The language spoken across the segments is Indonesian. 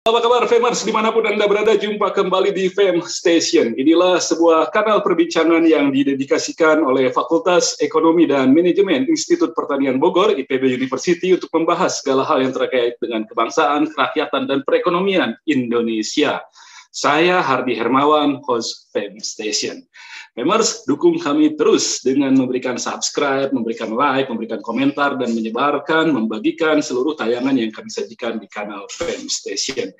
Apa kabar Famers dimanapun Anda berada, jumpa kembali di Fam Station. Inilah sebuah kanal perbincangan yang didedikasikan oleh Fakultas Ekonomi dan Manajemen Institut Pertanian Bogor, IPB University, untuk membahas segala hal yang terkait dengan kebangsaan, kerakyatan, dan perekonomian Indonesia. Saya Hardi Hermawan, host Fam Station. Famers, dukung kami terus dengan memberikan subscribe, memberikan like, memberikan komentar, dan menyebarkan, membagikan seluruh tayangan yang kami sajikan di kanal Fam Station.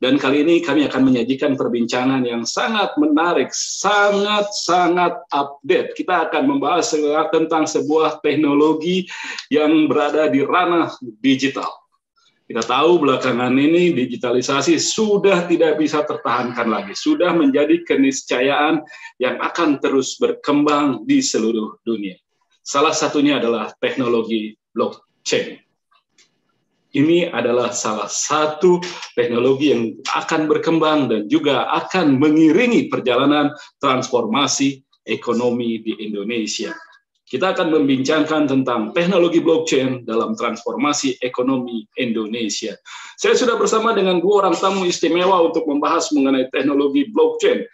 Dan kali ini kami akan menyajikan perbincangan yang sangat menarik, sangat update. Kita akan membahas tentang sebuah teknologi yang berada di ranah digital. Kita tahu belakangan ini digitalisasi sudah tidak bisa tertahankan lagi, sudah menjadi keniscayaan yang akan terus berkembang di seluruh dunia. Salah satunya adalah teknologi blockchain. Ini adalah salah satu teknologi yang akan berkembang dan juga akan mengiringi perjalanan transformasi ekonomi di Indonesia. Kita akan membincangkan tentang teknologi blockchain dalam transformasi ekonomi Indonesia. Saya sudah bersama dengan dua orang tamu istimewa untuk membahas mengenai teknologi blockchain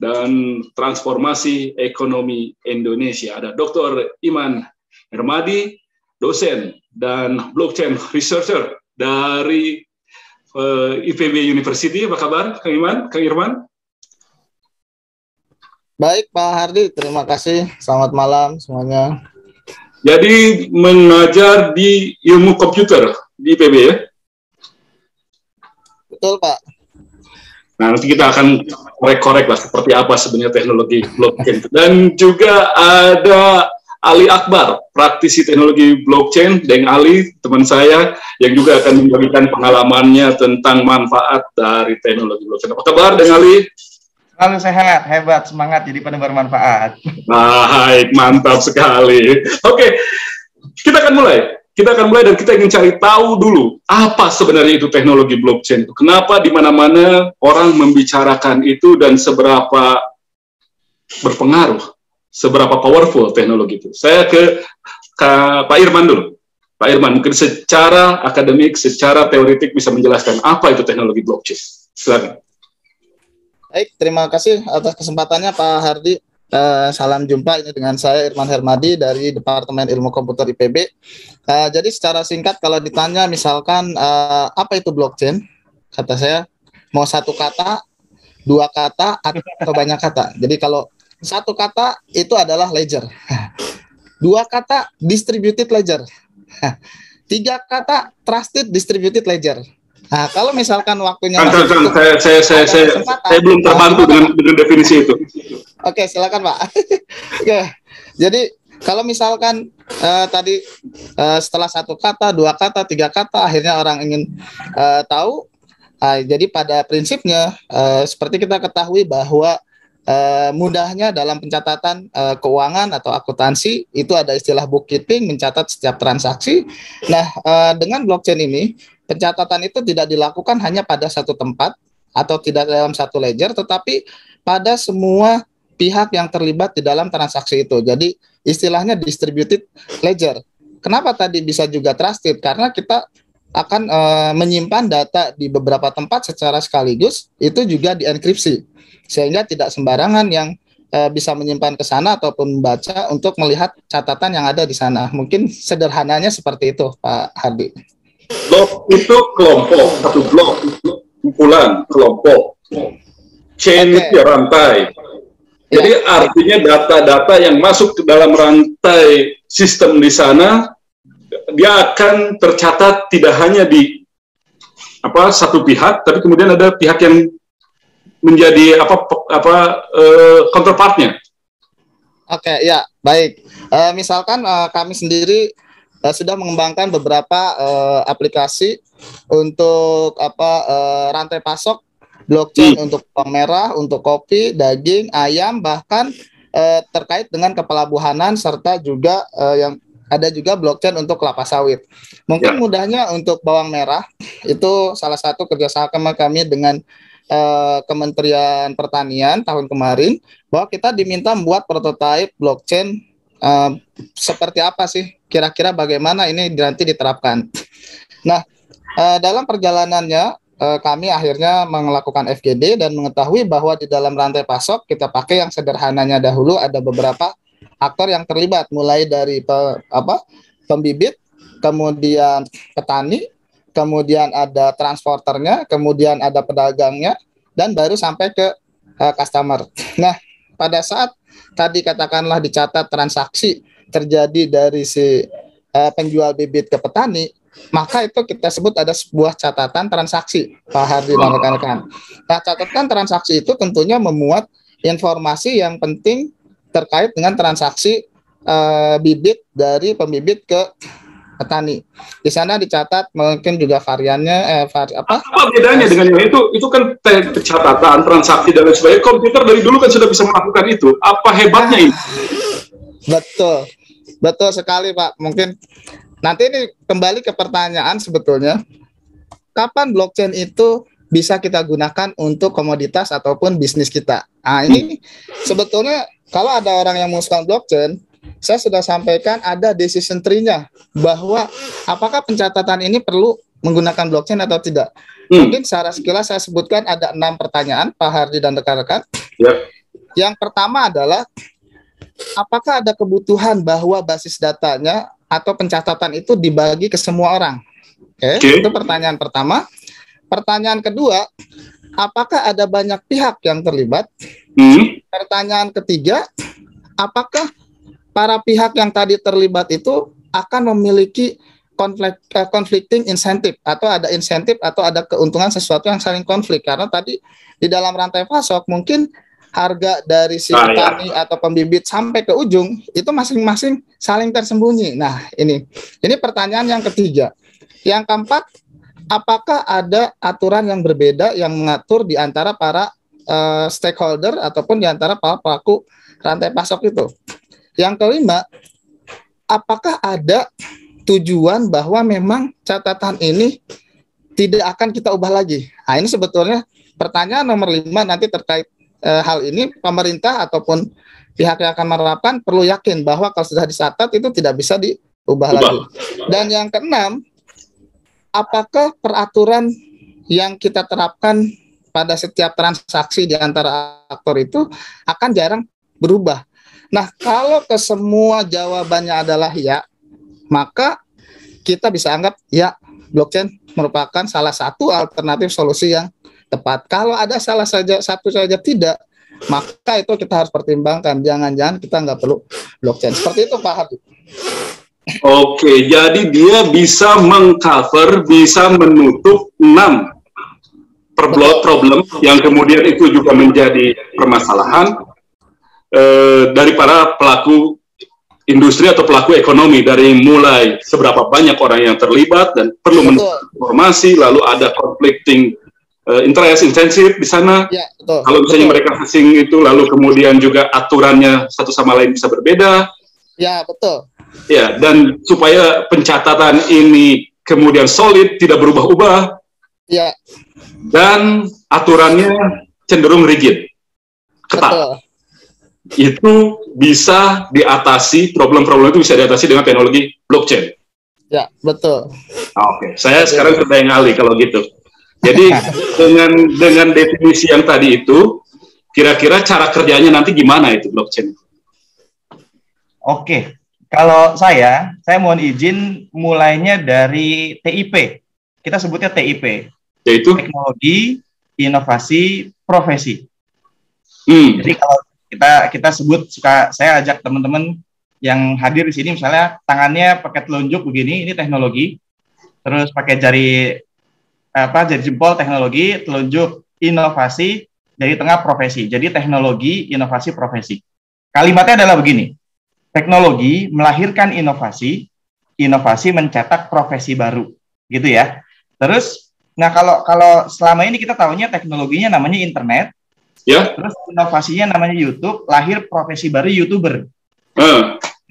dan transformasi ekonomi Indonesia. Ada Dr. Iman Hermadi, dosen dan blockchain researcher dari IPB University. Apa kabar, Kang Iman, Kang Irman? Baik, Pak Hardi, terima kasih. Selamat malam semuanya. Jadi mengajar di ilmu komputer di IPB ya? Betul, Pak. Nah, nanti kita akan korek-korek lah seperti apa sebenarnya teknologi blockchain. Dan juga ada Ali Akbar, praktisi teknologi blockchain, Deng Ali, teman saya, yang juga akan membagikan pengalamannya tentang manfaat dari teknologi blockchain. Apa kabar, Deng Ali? Selalu sehat, hebat, semangat, jadi pada bermanfaat. Baik, mantap sekali. Oke, kita akan mulai. Dan kita ingin cari tahu dulu apa sebenarnya itu teknologi blockchain. Kenapa di mana-mana orang membicarakan itu dan seberapa berpengaruh, seberapa powerful teknologi itu. Saya ke Pak Irman dulu. Pak Irman, mungkin secara akademik, secara teoretik bisa menjelaskan apa itu teknologi blockchain. Silakan. Baik, terima kasih atas kesempatannya Pak Hardi. Salam jumpa, ini dengan saya Irman Hermadi dari Departemen Ilmu Komputer IPB. Jadi secara singkat kalau ditanya misalkan apa itu blockchain, kata saya mau satu kata, dua kata, atau banyak kata. Jadi kalau satu kata itu adalah ledger, dua kata distributed ledger, tiga kata trusted distributed ledger. Nah, kalau misalkan waktunya saya belum terbantu dengan definisi itu. Oke, silakan Pak. Oke, jadi kalau misalkan tadi setelah satu kata, dua kata, tiga kata, akhirnya orang ingin tahu. Jadi pada prinsipnya seperti kita ketahui bahwa mudahnya dalam pencatatan keuangan atau akuntansi itu ada istilah bookkeeping, mencatat setiap transaksi. Nah, dengan blockchain ini pencatatan itu tidak dilakukan hanya pada satu tempat atau tidak dalam satu ledger, tetapi pada semua pihak yang terlibat di dalam transaksi itu. Jadi istilahnya distributed ledger. Kenapa tadi bisa juga trusted? Karena kita akan menyimpan data di beberapa tempat secara sekaligus, itu juga dienkripsi. Sehingga tidak sembarangan yang bisa menyimpan ke sana ataupun membaca untuk melihat catatan yang ada di sana. Mungkin sederhananya seperti itu, Pak Hardi. Blok itu kelompok, satu blok itu kumpulan kelompok. Chain itu rantai. Jadi artinya data-data yang masuk ke dalam rantai sistem di sana, dia akan tercatat tidak hanya di satu pihak, tapi kemudian ada pihak yang menjadi counterpartnya. Oke, ya baik. Misalkan kami sendiri sudah mengembangkan beberapa aplikasi untuk rantai pasok blockchain untuk bawang merah, untuk kopi, daging, ayam, bahkan terkait dengan kepelabuhanan serta juga yang ada juga blockchain untuk kelapa sawit. Mungkin mudahnya untuk bawang merah itu salah satu kerjasama kami dengan Kementerian Pertanian tahun kemarin, bahwa kita diminta membuat prototipe blockchain seperti apa sih kira-kira bagaimana ini nanti diterapkan. Nah, dalam perjalanannya kami akhirnya melakukan FGD dan mengetahui bahwa di dalam rantai pasok kita pakai yang sederhananya dahulu, ada beberapa aktor yang terlibat, mulai dari pembibit, kemudian petani, kemudian ada transporternya, kemudian ada pedagangnya, dan baru sampai ke customer. Nah, pada saat tadi katakanlah dicatat transaksi terjadi dari si penjual bibit ke petani, maka itu kita sebut ada sebuah catatan transaksi, Pak Hardi dan rekan-rekan. Nah, catatan transaksi itu tentunya memuat informasi yang penting terkait dengan transaksi bibit dari pembibit ke petani. Di sana dicatat mungkin juga variannya apa bedanya dengan yang itu kan catatan transaksi dan lain sebagainya. Komputer dari dulu kan sudah bisa melakukan itu. Apa hebatnya ini? Betul sekali, Pak. Mungkin nanti ini kembali ke pertanyaan sebetulnya, kapan blockchain itu bisa kita gunakan untuk komoditas ataupun bisnis kita? Nah, ini sebetulnya kalau ada orang yang mengusulkan blockchain, saya sudah sampaikan ada decision tree-nya, bahwa apakah pencatatan ini perlu menggunakan blockchain atau tidak. Mungkin secara sekilas saya sebutkan ada 6 pertanyaan, Pak Hardi dan rekan-rekan. Yang pertama adalah, apakah ada kebutuhan bahwa basis datanya atau pencatatan itu dibagi ke semua orang? Itu pertanyaan pertama. Pertanyaan kedua, apakah ada banyak pihak yang terlibat? Pertanyaan ketiga, apakah para pihak yang tadi terlibat itu akan memiliki conflicting insentif, atau ada insentif atau ada keuntungan sesuatu yang saling konflik? Karena tadi di dalam rantai pasok mungkin harga dari si petani atau pembibit sampai ke ujung itu masing-masing saling tersembunyi. Nah, ini pertanyaan yang ketiga. Yang keempat, apakah ada aturan yang berbeda yang mengatur di antara para stakeholder ataupun di antara para pelaku rantai pasok itu? Yang kelima, apakah ada tujuan bahwa memang catatan ini tidak akan kita ubah lagi? Nah, ini sebetulnya pertanyaan nomor 5 nanti terkait hal ini. Pemerintah ataupun pihak yang akan menerapkan perlu yakin bahwa kalau sudah dicatat itu tidak bisa diubah lagi. Dan yang keenam, apakah peraturan yang kita terapkan pada setiap transaksi di antara aktor itu akan jarang berubah? Nah, kalau ke semua jawabannya adalah ya, maka kita bisa anggap ya, blockchain merupakan salah satu alternatif solusi yang tepat. Kalau ada satu saja tidak, maka itu kita harus pertimbangkan. Jangan-jangan kita nggak perlu blockchain. Seperti itu, Pak Habib. Oke, jadi dia bisa mengcover, bisa menutup 6 problem yang kemudian itu juga menjadi permasalahan dari para pelaku industri atau pelaku ekonomi, dari mulai seberapa banyak orang yang terlibat dan perlu mendapat informasi, lalu ada conflicting interest, insentif di sana. Kalau misalnya mereka asing itu, lalu kemudian juga aturannya satu sama lain bisa berbeda. Ya, betul. Ya, dan supaya pencatatan ini kemudian solid, tidak berubah-ubah. Ya. Dan aturannya cenderung rigid, ketat. Betul. Itu bisa diatasi, problem-problem itu bisa diatasi dengan teknologi blockchain. Ya, betul. Oke, saya sekarang sudah ngali kalau gitu. Jadi dengan definisi yang tadi itu, kira-kira cara kerjanya nanti gimana itu blockchain? Oke, kalau saya mohon izin mulainya dari TIP. Kita sebutnya TIP. Yaitu teknologi, inovasi, profesi. Jadi kalau kita sebut, saya ajak teman-teman yang hadir di sini, misalnya tangannya pakai telunjuk begini, ini teknologi. Terus pakai jari jempol teknologi, telunjuk inovasi, jari tengah profesi. Jadi teknologi, inovasi, profesi. Kalimatnya adalah begini. Teknologi melahirkan inovasi, inovasi mencetak profesi baru, gitu ya. Terus, nah kalau selama ini kita tahunya teknologinya namanya internet, ya. Terus inovasinya namanya YouTube, lahir profesi baru YouTuber,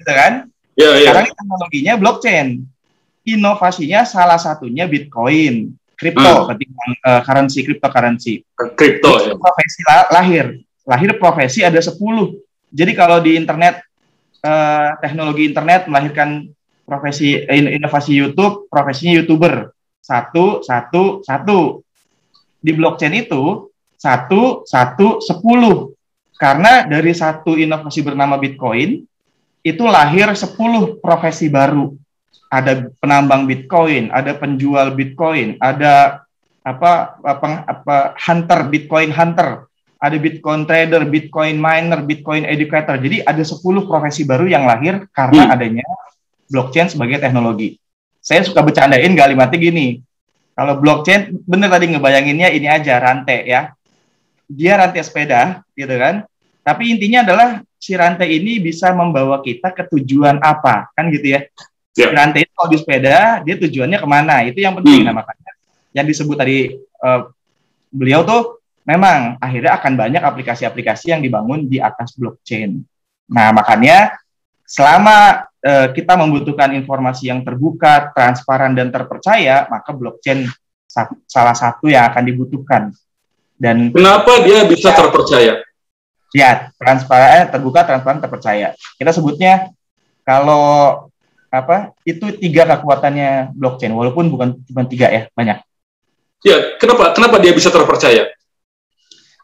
gitu kan? Ya. Sekarang teknologinya blockchain, inovasinya salah satunya Bitcoin, kripto, currency, cryptocurrency. Kripto. Profesi lahir profesi ada 10. Jadi kalau di internet, teknologi internet melahirkan profesi inovasi YouTube, profesinya YouTuber. Satu. di blockchain itu 1, 1, 10. Karena dari satu inovasi bernama Bitcoin, itu lahir 10 profesi baru. Ada penambang Bitcoin, ada penjual Bitcoin, ada hunter, Bitcoin hunter, ada Bitcoin trader, Bitcoin miner, Bitcoin educator. Jadi ada 10 profesi baru yang lahir karena adanya blockchain sebagai teknologi. Saya suka bercandain kalimatnya gini, kalau blockchain, bener tadi ngebayanginnya ini aja, rantai ya. Dia rantai sepeda, gitu kan. Tapi intinya adalah si rantai ini bisa membawa kita ke tujuan apa, kan gitu ya. Si rantai itu kalau di sepeda, dia tujuannya kemana, itu yang penting. Nah, makanya yang disebut tadi beliau tuh memang akhirnya akan banyak aplikasi-aplikasi yang dibangun di atas blockchain. Nah, makanya selama kita membutuhkan informasi yang terbuka, transparan, dan terpercaya, maka blockchain salah satu yang akan dibutuhkan. Dan kenapa dia bisa terpercaya? Ya, transparan, terbuka, transparan, terpercaya. Kita sebutnya kalau itu 3 kekuatannya blockchain, walaupun bukan cuma 3 ya, banyak. Ya, kenapa dia bisa terpercaya?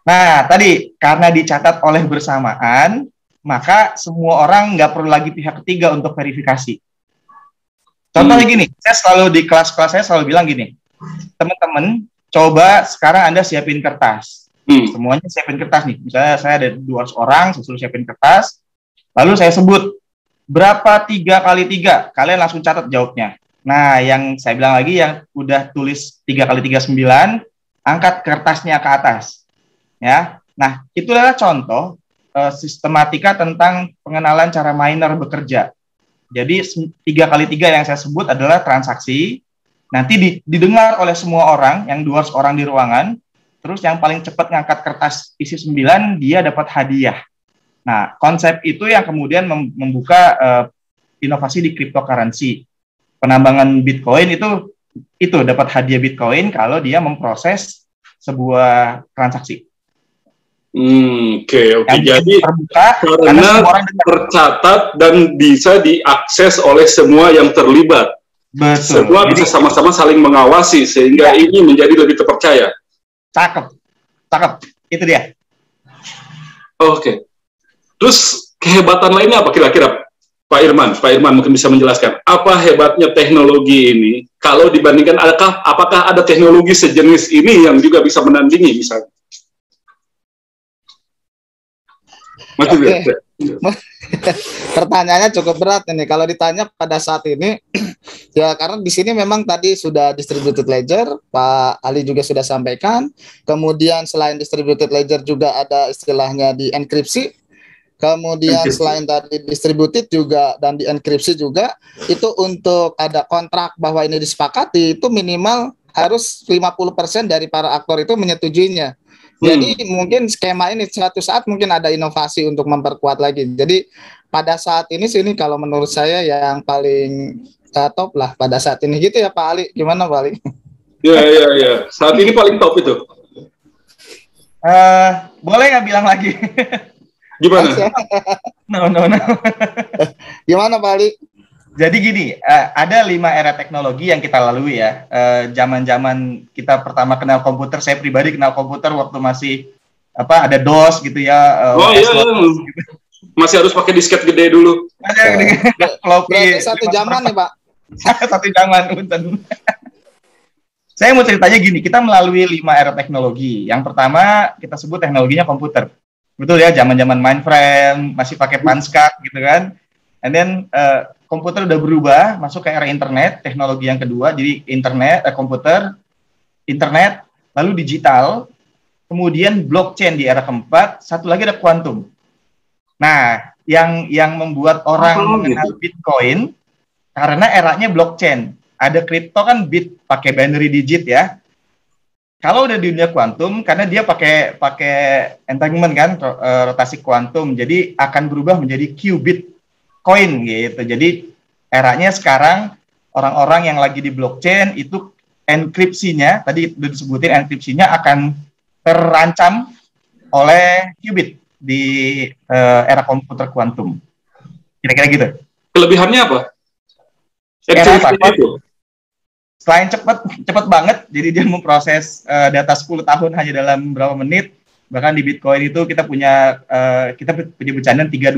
Nah, tadi karena dicatat oleh bersamaan, maka semua orang nggak perlu lagi pihak ketiga untuk verifikasi. Contohnya gini, saya selalu di kelas-kelas saya selalu bilang gini, teman-teman, coba sekarang Anda siapin kertas. Semuanya siapin kertas nih. Misalnya saya ada 200 orang, saya suruh siapin kertas, lalu saya sebut berapa 3 kali 3, kalian langsung catat jawabnya. Nah, yang saya bilang lagi, yang udah tulis 3 kali 3 9, angkat kertasnya ke atas. Ya, nah itu adalah contoh sistematika tentang pengenalan cara miner bekerja. Jadi 3 kali 3 yang saya sebut adalah transaksi, nanti didengar oleh semua orang, yang 200 orang di ruangan, terus yang paling cepat ngangkat kertas isi 9, dia dapat hadiah. Nah, konsep itu yang kemudian membuka inovasi di cryptocurrency. Penambangan Bitcoin itu dapat hadiah Bitcoin kalau dia memproses sebuah transaksi. Oke. Jadi terbuka, karena tercatat dan bisa diakses oleh semua yang terlibat. Betul. Semua bisa sama-sama saling mengawasi sehingga ini menjadi lebih terpercaya. Cakep. Itu dia. Oke. Terus kehebatan lainnya apa kira-kira, Pak Irman? Pak Irman mungkin bisa menjelaskan apa hebatnya teknologi ini kalau dibandingkan apakah ada teknologi sejenis ini yang juga bisa menandingi misalnya? Pertanyaannya cukup berat ini. Kalau ditanya pada saat ini, ya karena di sini memang tadi sudah distributed ledger, Pak Ali juga sudah sampaikan. Kemudian selain distributed ledger juga ada istilahnya di enkripsi. Kemudian selain tadi distributed juga dan di enkripsi juga, itu untuk ada kontrak bahwa ini disepakati, itu minimal harus 50% dari para aktor itu menyetujuinya. Jadi mungkin skema ini suatu saat mungkin ada inovasi untuk memperkuat lagi. Jadi pada saat ini sini kalau menurut saya yang paling top lah pada saat ini gitu ya Pak Ali. Gimana Pak Ali? Ya. Saat ini paling top itu. Boleh nggak bilang lagi? Gimana? No. Gimana Pak Ali? Jadi gini, ada 5 era teknologi yang kita lalui ya. Zaman-zaman kita pertama kenal komputer, saya pribadi kenal komputer waktu masih ada DOS gitu ya. Gitu. Masih harus pakai disket gede dulu. Floppy. Satu zaman nih Pak. Satu zaman, punten. Saya mau ceritanya gini, kita melalui 5 era teknologi. Yang pertama kita sebut teknologinya komputer. Betul ya, zaman-zaman mainframe, masih pakai panskat gitu kan. And then komputer udah berubah, masuk ke era internet, teknologi yang kedua, jadi komputer, internet, lalu digital, kemudian blockchain di era keempat, satu lagi ada kuantum. Nah, yang membuat orang mengenal Bitcoin, karena eranya blockchain. Ada kripto kan bit, pakai binary digit ya. Kalau udah di dunia kuantum, karena dia pakai entanglement kan, rotasi kuantum, jadi akan berubah menjadi qubit coin gitu. Jadi eranya sekarang orang-orang yang lagi di blockchain itu enkripsinya, tadi udah disebutin enkripsinya akan terancam oleh qubit di era komputer kuantum. Kira-kira gitu. Kelebihannya apa? selain cepat banget, jadi dia memproses data 10 tahun hanya dalam berapa menit. Bahkan di Bitcoin itu kita punya bercandaan 321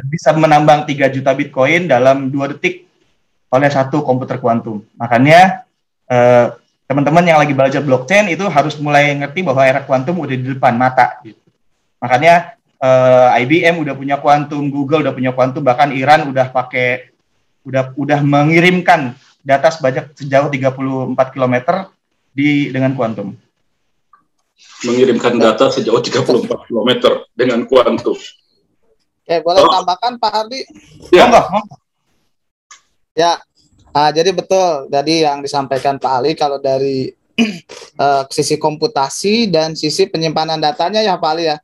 bisa menambang 3 juta Bitcoin dalam 2 detik oleh satu komputer kuantum. Makanya teman-teman yang lagi belajar blockchain itu harus mulai ngerti bahwa era kuantum udah di depan mata. Gitu. Makanya IBM udah punya kuantum, Google udah punya kuantum, bahkan Iran udah mengirimkan data sejauh 34 km dengan kuantum. Mengirimkan data sejauh 34 km dengan kuantum. Boleh tambahkan Pak Ardi? Ya. Ya, jadi betul. Jadi yang disampaikan Pak Ali kalau dari sisi komputasi dan sisi penyimpanan datanya ya Pak Ali ya.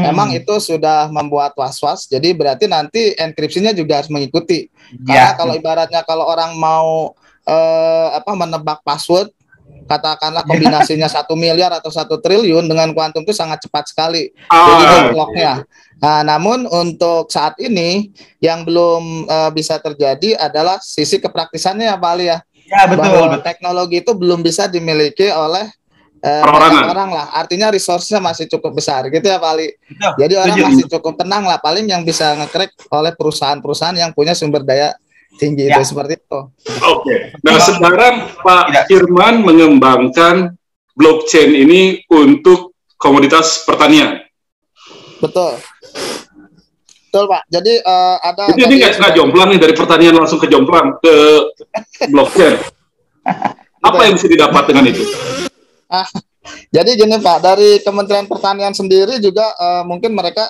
Memang itu sudah membuat was-was. Jadi berarti nanti enkripsinya juga harus mengikuti. Karena kalau ibaratnya kalau orang mau menebak password, katakanlah kombinasinya 1 miliar atau 1 triliun dengan kuantum itu sangat cepat sekali. Jadi bloknya. Nah, namun untuk saat ini yang belum bisa terjadi adalah sisi kepraktisannya ya Pak Ali ya. Ya betul. Bahwa teknologi itu belum bisa dimiliki oleh orang lah. Artinya resource-nya masih cukup besar gitu ya Pak Ali. Betul. Jadi orang masih cukup tenang lah. Paling yang bisa nge-crack oleh perusahaan-perusahaan yang punya sumber daya tinggi itu seperti itu. Oke. Nah sekarang Pak Firman mengembangkan blockchain ini untuk komoditas pertanian. Betul Pak. Jadi ada. Jadi ini nggak jomplang nih dari pertanian langsung ke jomplang ke blockchain. Apa yang bisa didapat dengan itu? Jadi gini Pak, dari Kementerian Pertanian sendiri juga mungkin mereka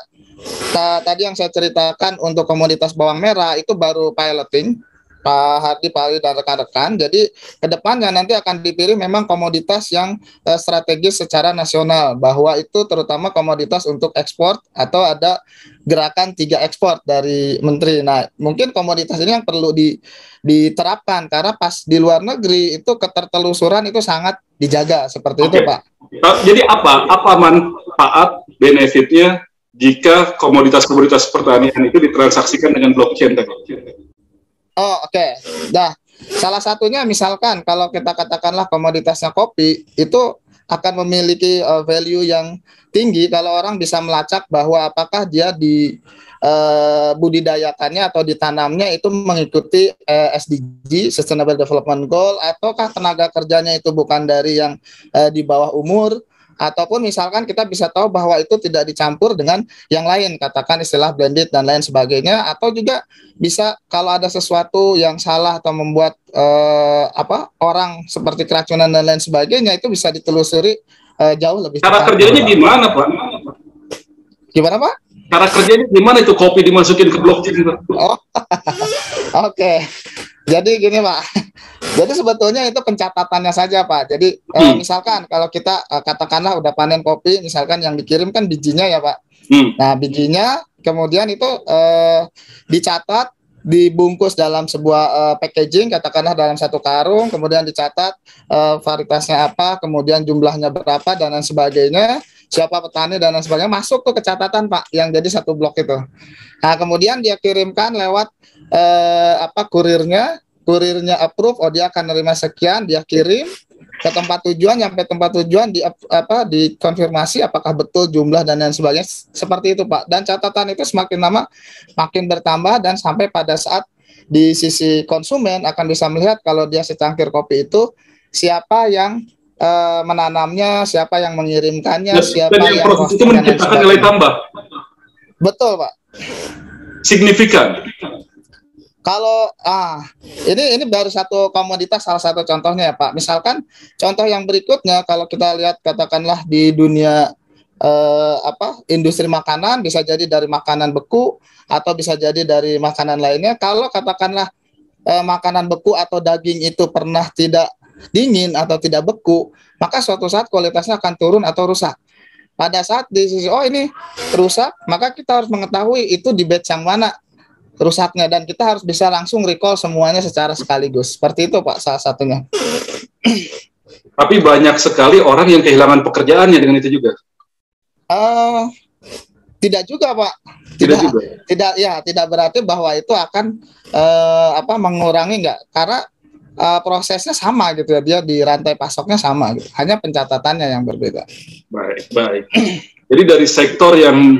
tadi yang saya ceritakan untuk komoditas bawang merah itu baru piloting Pak Hardi, Pak Ali dan rekan-rekan. Jadi kedepannya nanti akan dipilih memang komoditas yang strategis secara nasional, bahwa itu terutama komoditas untuk ekspor atau ada gerakan 3 ekspor dari Menteri. Nah, mungkin komoditas ini yang perlu diterapkan karena pas di luar negeri itu ketertelusuran itu sangat dijaga seperti itu Pak. Jadi apa manfaat benefitnya jika komoditas-komoditas pertanian itu ditransaksikan dengan blockchain tadi? Oke. Nah, salah satunya misalkan kalau kita katakanlah komoditasnya kopi, itu akan memiliki value yang tinggi kalau orang bisa melacak bahwa apakah dia di budidayakannya atau ditanamnya itu mengikuti SDG (Sustainable Development Goal) ataukah tenaga kerjanya itu bukan dari yang di bawah umur, ataupun misalkan kita bisa tahu bahwa itu tidak dicampur dengan yang lain, katakan istilah blended dan lain sebagainya, atau juga bisa kalau ada sesuatu yang salah atau membuat orang seperti keracunan dan lain sebagainya itu bisa ditelusuri jauh lebih. Cara kerjanya gimana Pak? Gimana Pak? Cara kerjanya gimana itu kopi dimasukin ke blockchain? Oke. Jadi gini Pak, jadi sebetulnya itu pencatatannya saja Pak. Jadi misalkan kalau kita katakanlah udah panen kopi, misalkan yang dikirim kan bijinya ya Pak. Nah bijinya kemudian itu dicatat, dibungkus dalam sebuah packaging, katakanlah dalam satu karung, kemudian dicatat varietasnya apa, kemudian jumlahnya berapa dan lain sebagainya, siapa petani dan lain sebagainya, masuk tuh ke catatan Pak yang jadi satu blok itu. Nah kemudian dia kirimkan lewat kurirnya approve, dia akan nerima sekian, dia kirim ke tempat tujuan, sampai tempat tujuan dikonfirmasi apakah betul jumlah dan lain sebagainya, seperti itu Pak. Dan catatan itu semakin lama makin bertambah dan sampai pada saat di sisi konsumen akan bisa melihat kalau dia secangkir kopi itu siapa yang menanamnya, siapa yang mengirimkannya, siapa yang proses itu menciptakan nilai tambah. Betul Pak. Signifikan. Kalau ini baru satu komoditas, salah satu contohnya ya Pak. Misalkan contoh yang berikutnya, kalau kita lihat katakanlah di dunia industri makanan, bisa jadi dari makanan beku atau bisa jadi dari makanan lainnya. Kalau katakanlah makanan beku atau daging itu pernah tidak dingin atau tidak beku, maka suatu saat kualitasnya akan turun atau rusak. Pada saat di sisi ini rusak, maka kita harus mengetahui itu di batch yang mana rusaknya, dan kita harus bisa langsung recall semuanya secara sekaligus. Seperti itu Pak, salah satunya. Tapi banyak sekali orang yang kehilangan pekerjaannya dengan itu juga. Tidak juga Pak. Tidak berarti bahwa itu akan mengurangi, enggak. Karena prosesnya sama gitu ya, dia di rantai pasoknya sama gitu, hanya pencatatannya yang berbeda. Baik. Jadi dari sektor yang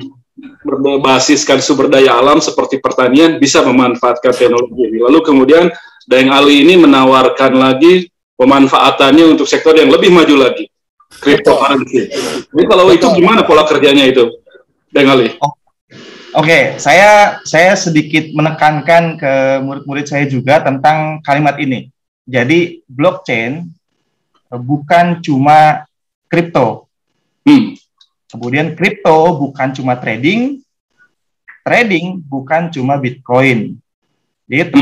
berbasiskan sumber daya alam seperti pertanian bisa memanfaatkan teknologi ini. Lalu kemudian Daeng Ali ini menawarkan lagi pemanfaatannya untuk sektor yang lebih maju lagi, cryptocurrency. Jadi kalau itu gimana pola kerjanya itu, Daeng Ali? Oke, saya sedikit menekankan ke murid-murid saya juga tentang kalimat ini. Jadi blockchain bukan cuma kripto. Kemudian kripto bukan cuma trading bukan cuma Bitcoin. Jadi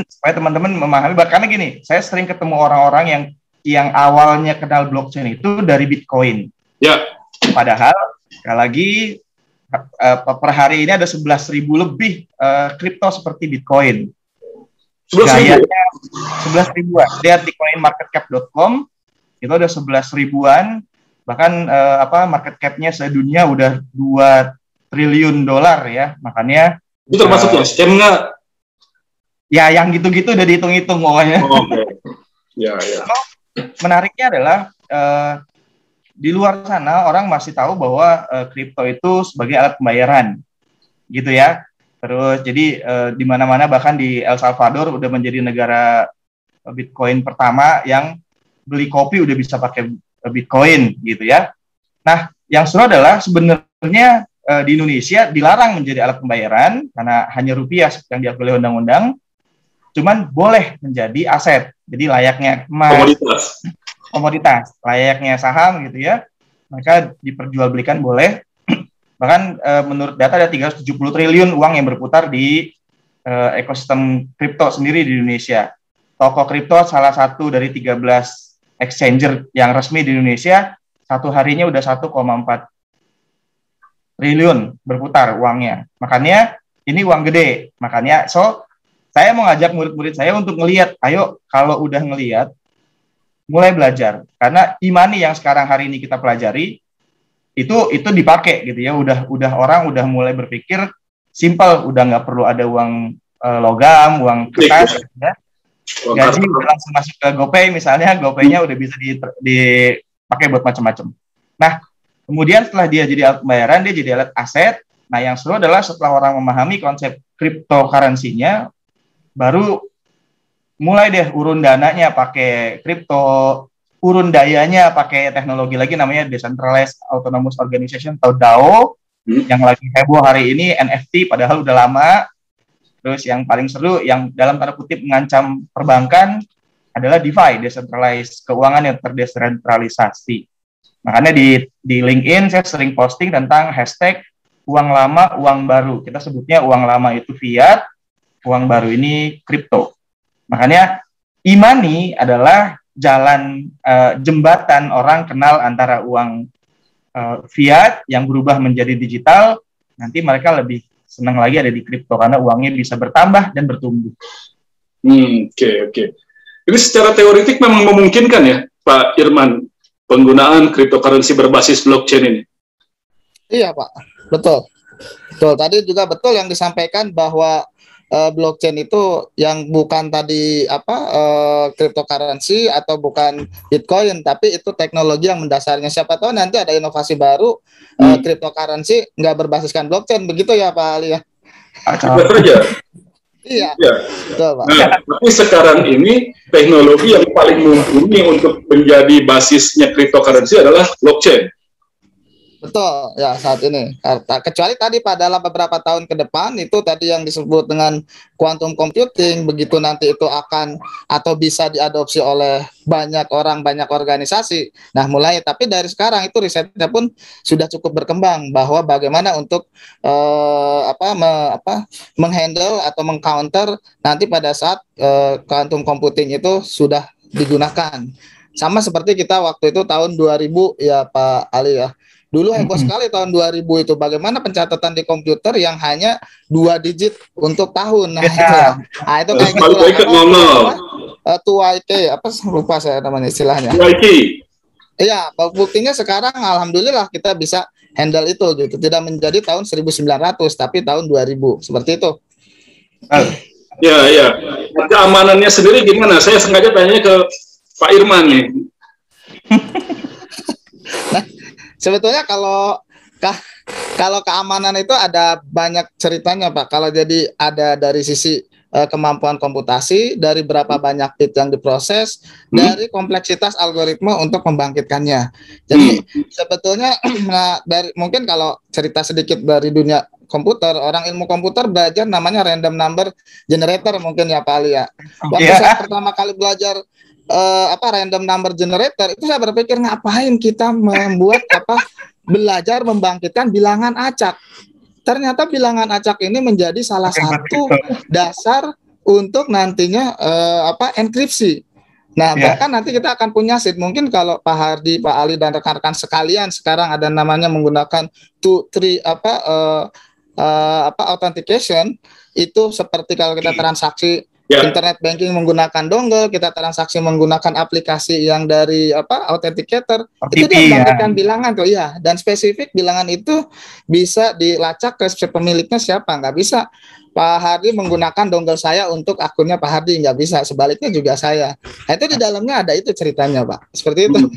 supaya teman-teman memahami, karena gini, saya sering ketemu orang-orang yang awalnya kenal blockchain itu dari Bitcoin. Ya. Padahal sekali lagi per hari ini ada 11.000 lebih kripto seperti Bitcoin. 11.000 ribuan. Lihat di coinmarketcap.com itu ada 11 ribuan. Bahkan market cap-nya sedunia udah 2 triliun dolar ya. Makanya itu termasuk ya scam nggak? Ya yang gitu-gitu udah dihitung-hitung pokoknya. Ya. Menariknya adalah di luar sana orang masih tahu bahwa kripto itu sebagai alat pembayaran, gitu ya. Terus jadi di mana-mana bahkan di El Salvador udah menjadi negara Bitcoin pertama yang beli kopi udah bisa pakai Bitcoin, gitu ya. Nah, yang seru adalah sebenarnya di Indonesia dilarang menjadi alat pembayaran karena hanya rupiah yang diakui oleh undang-undang, cuman boleh menjadi aset. Jadi layaknya emas, komoditas, layaknya saham gitu ya, maka diperjualbelikan boleh. Bahkan menurut data ada 370 triliun uang yang berputar di ekosistem kripto sendiri di Indonesia. Toko kripto salah satu dari 13 exchanger yang resmi di Indonesia, satu harinya udah 1,4 triliun berputar uangnya. Makanya ini uang gede. Makanya saya mau ngajak murid-murid saya untuk ngelihat, ayo kalau udah ngelihat mulai belajar, karena e-money yang sekarang hari ini kita pelajari itu dipakai gitu ya, udah orang udah mulai berpikir simple, udah nggak perlu ada uang logam, uang kertas gitu ya. Gaji udah langsung masuk ke GoPay misalnya, GoPay-nya udah bisa dipakai buat macam-macam. Nah, kemudian setelah dia jadi alat pembayaran, dia jadi alat aset. Nah, yang seru adalah setelah orang memahami konsep cryptocurrency-nya, baru mulai deh urun dananya pakai kripto, urun dayanya pakai teknologi lagi namanya Decentralized Autonomous Organization atau DAO, yang lagi heboh hari ini NFT padahal udah lama. Terus yang paling seru yang dalam tanda kutip mengancam perbankan adalah DeFi, decentralized keuangan yang terdesentralisasi. Makanya di LinkedIn saya sering posting tentang hashtag uang lama, uang baru. Kita sebutnya uang lama itu fiat, uang baru ini kripto. Makanya e-money adalah jalan jembatan orang kenal antara uang fiat yang berubah menjadi digital, nanti mereka lebih senang lagi ada di kripto karena uangnya bisa bertambah dan bertumbuh. Oke. Ini secara teoretik memang memungkinkan ya, Pak Irman, penggunaan cryptocurrency berbasis blockchain ini? Iya, Pak. Betul. Tadi juga betul yang disampaikan bahwa blockchain itu yang bukan tadi cryptocurrency atau bukan Bitcoin, tapi itu teknologi yang mendasarnya. Siapa tahu nanti ada inovasi baru cryptocurrency nggak berbasiskan blockchain, begitu ya Pak Ali ya? Saja. Iya. Betul, Pak. Nah, tapi sekarang ini teknologi yang paling mumpuni untuk menjadi basisnya cryptocurrency adalah blockchain. Betul, ya saat ini. Kecuali tadi dalam beberapa tahun ke depan itu tadi yang disebut dengan quantum computing, begitu nanti itu akan atau bisa diadopsi oleh banyak orang, banyak organisasi. Nah, tapi dari sekarang itu risetnya pun sudah cukup berkembang bahwa bagaimana untuk menghandle atau mengcounter nanti pada saat quantum computing itu sudah digunakan. Sama seperti kita waktu itu tahun 2000 ya Pak Ali ya. Dulu heboh sekali tahun 2000 itu bagaimana pencatatan di komputer yang hanya 2 digit untuk tahun. Nah, itu kayak gitu. TYK lupa saya namanya istilahnya. TYK. Iya, buktinya sekarang alhamdulillah kita bisa handle itu gitu. Tidak menjadi tahun 1900 tapi tahun 2000. Seperti itu. Ya, ya. Keamanannya sendiri gimana? Saya sengaja tanya ke Pak Irman nih. Nah, sebetulnya kalau keamanan itu ada banyak ceritanya, Pak. Kalau jadi ada dari sisi kemampuan komputasi, dari berapa banyak bit yang diproses, dari kompleksitas algoritma untuk membangkitkannya. Jadi sebetulnya mungkin kalau cerita sedikit dari dunia komputer, orang ilmu komputer belajar namanya random number generator mungkin ya Pak Ali ya. Waktu saya pertama kali belajar random number generator itu saya berpikir ngapain kita membuat belajar membangkitkan bilangan acak. Ternyata bilangan acak ini menjadi salah satu dasar untuk nantinya enkripsi. Nah, bahkan nanti kita akan punya seed. Mungkin kalau Pak Hardi, Pak Ali dan rekan-rekan sekalian sekarang ada namanya menggunakan authentication, itu seperti kalau kita transaksi internet banking menggunakan dongle, kita transaksi menggunakan aplikasi yang dari authenticator, itu dia membangkitkan bilangan tuh ya, dan spesifik bilangan itu bisa dilacak ke pemiliknya siapa, nggak bisa Pak Hardi menggunakan dongle saya untuk akunnya Pak Hardi, nggak bisa, sebaliknya juga saya. Nah, itu di dalamnya ada itu ceritanya Pak, seperti itu.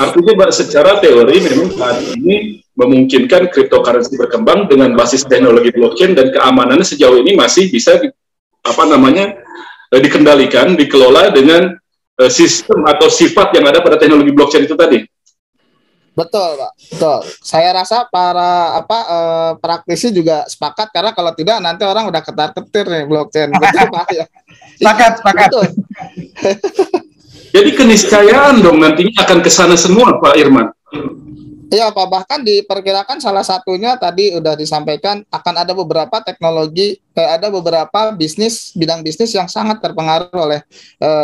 Artinya Pak, secara teori memang saat ini memungkinkan cryptocurrency berkembang dengan basis teknologi blockchain dan keamanannya sejauh ini masih bisa dikendalikan, dikelola dengan sistem atau sifat yang ada pada teknologi blockchain itu tadi. Betul, Pak. Betul. Saya rasa para praktisi juga sepakat, karena kalau tidak nanti orang udah ketar-ketir nih blockchain. Betul, Pak ya. Sepakat. Jadi keniscayaan dong nantinya akan ke sana semua, Pak Irman. Iya Pak, bahkan diperkirakan salah satunya tadi udah disampaikan akan ada beberapa teknologi, ada beberapa bidang bisnis yang sangat terpengaruh oleh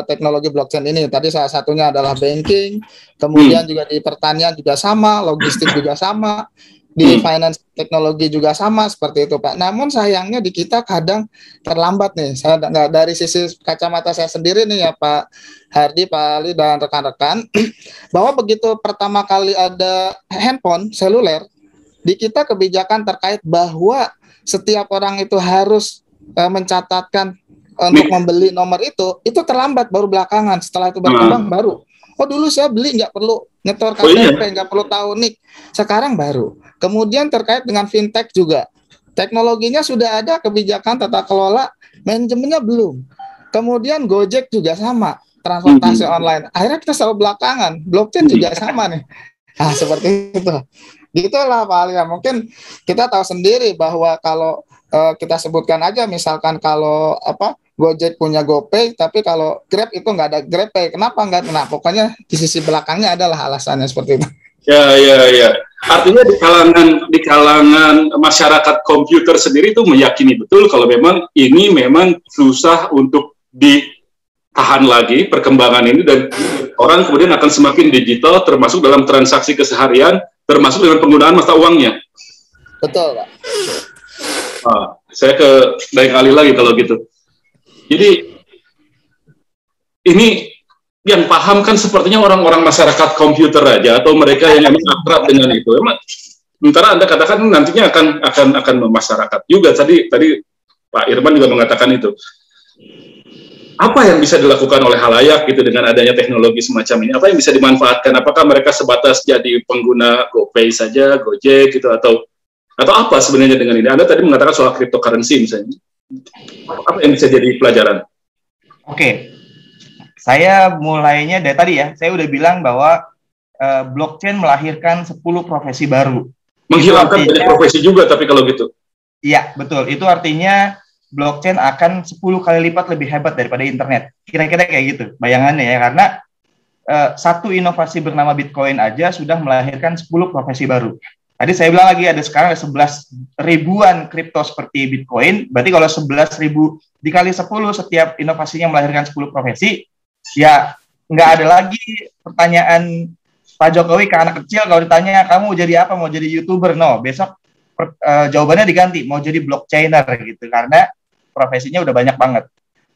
teknologi blockchain ini. Tadi salah satunya adalah banking, kemudian juga di pertanian juga sama, logistik juga sama, di finance teknologi juga sama seperti itu Pak. Namun sayangnya di kita kadang terlambat nih. Saya dari sisi kacamata saya sendiri nih ya Pak Hardi, Pak Ali dan rekan-rekan, bahwa begitu pertama kali ada handphone seluler, di kita kebijakan terkait bahwa setiap orang itu harus mencatatkan untuk membeli nomor itu terlambat, baru belakangan setelah itu berkembang baru. Oh dulu saya beli nggak perlu nyetor KTP, nggak perlu tahu NIK, sekarang baru. Kemudian terkait dengan fintech juga, teknologinya sudah ada, kebijakan tata kelola, manajemennya belum. Kemudian Gojek juga sama, transportasi online. Akhirnya kita selalu belakangan, blockchain juga sama nih. Nah seperti itu. Gitulah Pak Ali. Mungkin kita tahu sendiri bahwa kalau kita sebutkan aja, misalkan kalau Gojek punya GoPay, tapi kalau Grab itu nggak ada GrabPay. Kenapa nggak? Nah, pokoknya di sisi belakangnya adalah alasannya seperti itu. Ya. Artinya di kalangan masyarakat komputer sendiri itu meyakini betul kalau memang ini memang susah untuk ditahan lagi perkembangan ini, dan orang kemudian akan semakin digital, termasuk dalam transaksi keseharian, termasuk dengan penggunaan mata uangnya. Betul, Pak. Saya ke Daeng Ali lagi kalau gitu. Jadi ini yang paham kan sepertinya orang-orang masyarakat komputer aja, atau mereka yang memang akrab dengan itu. Emang sementara Anda katakan nantinya akan masyarakat juga. Tadi Pak Irman juga mengatakan itu. Apa yang bisa dilakukan oleh halayak gitu dengan adanya teknologi semacam ini? Apa yang bisa dimanfaatkan? Apakah mereka sebatas jadi pengguna GoPay saja, Gojek gitu, atau apa sebenarnya dengan ini? Anda tadi mengatakan soal cryptocurrency misalnya. Apa yang bisa jadi pelajaran? Oke. Saya mulainya dari tadi ya, saya udah bilang bahwa blockchain melahirkan 10 profesi baru. Menghilangkan banyak profesi juga, tapi kalau gitu. Iya, betul. Itu artinya blockchain akan 10 kali lipat lebih hebat daripada internet. Kira-kira kayak gitu bayangannya ya, karena satu inovasi bernama Bitcoin aja sudah melahirkan 10 profesi baru. Tadi saya bilang lagi sekarang ada 11 ribuan kripto seperti Bitcoin, berarti kalau 11 ribu dikali 10 setiap inovasinya melahirkan 10 profesi, ya nggak ada lagi pertanyaan Pak Jokowi ke anak kecil kalau ditanya kamu mau jadi apa, mau jadi YouTuber, no, besok jawabannya diganti, mau jadi blockchainer gitu, karena profesinya udah banyak banget.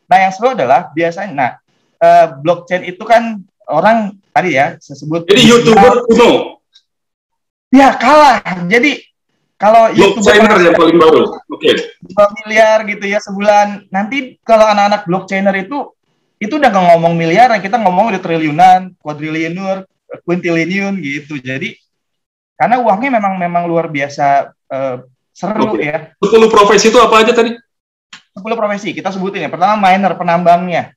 Nah yang seru adalah biasanya, blockchain itu kan orang tadi ya, saya sebut jadi YouTuber kuno. Ya kalah. Jadi Kalau blockchainer yang paling baru, oke. 2 miliar gitu ya sebulan. Nanti kalau anak-anak blockchainer itu udah nggak ngomong miliar, kita ngomong udah triliunan, kuadriliunan, quintillion gitu. Jadi karena uangnya memang luar biasa seru ya. 10 profesi itu apa aja tadi? 10 profesi kita sebutin ya. Pertama miner, penambangnya.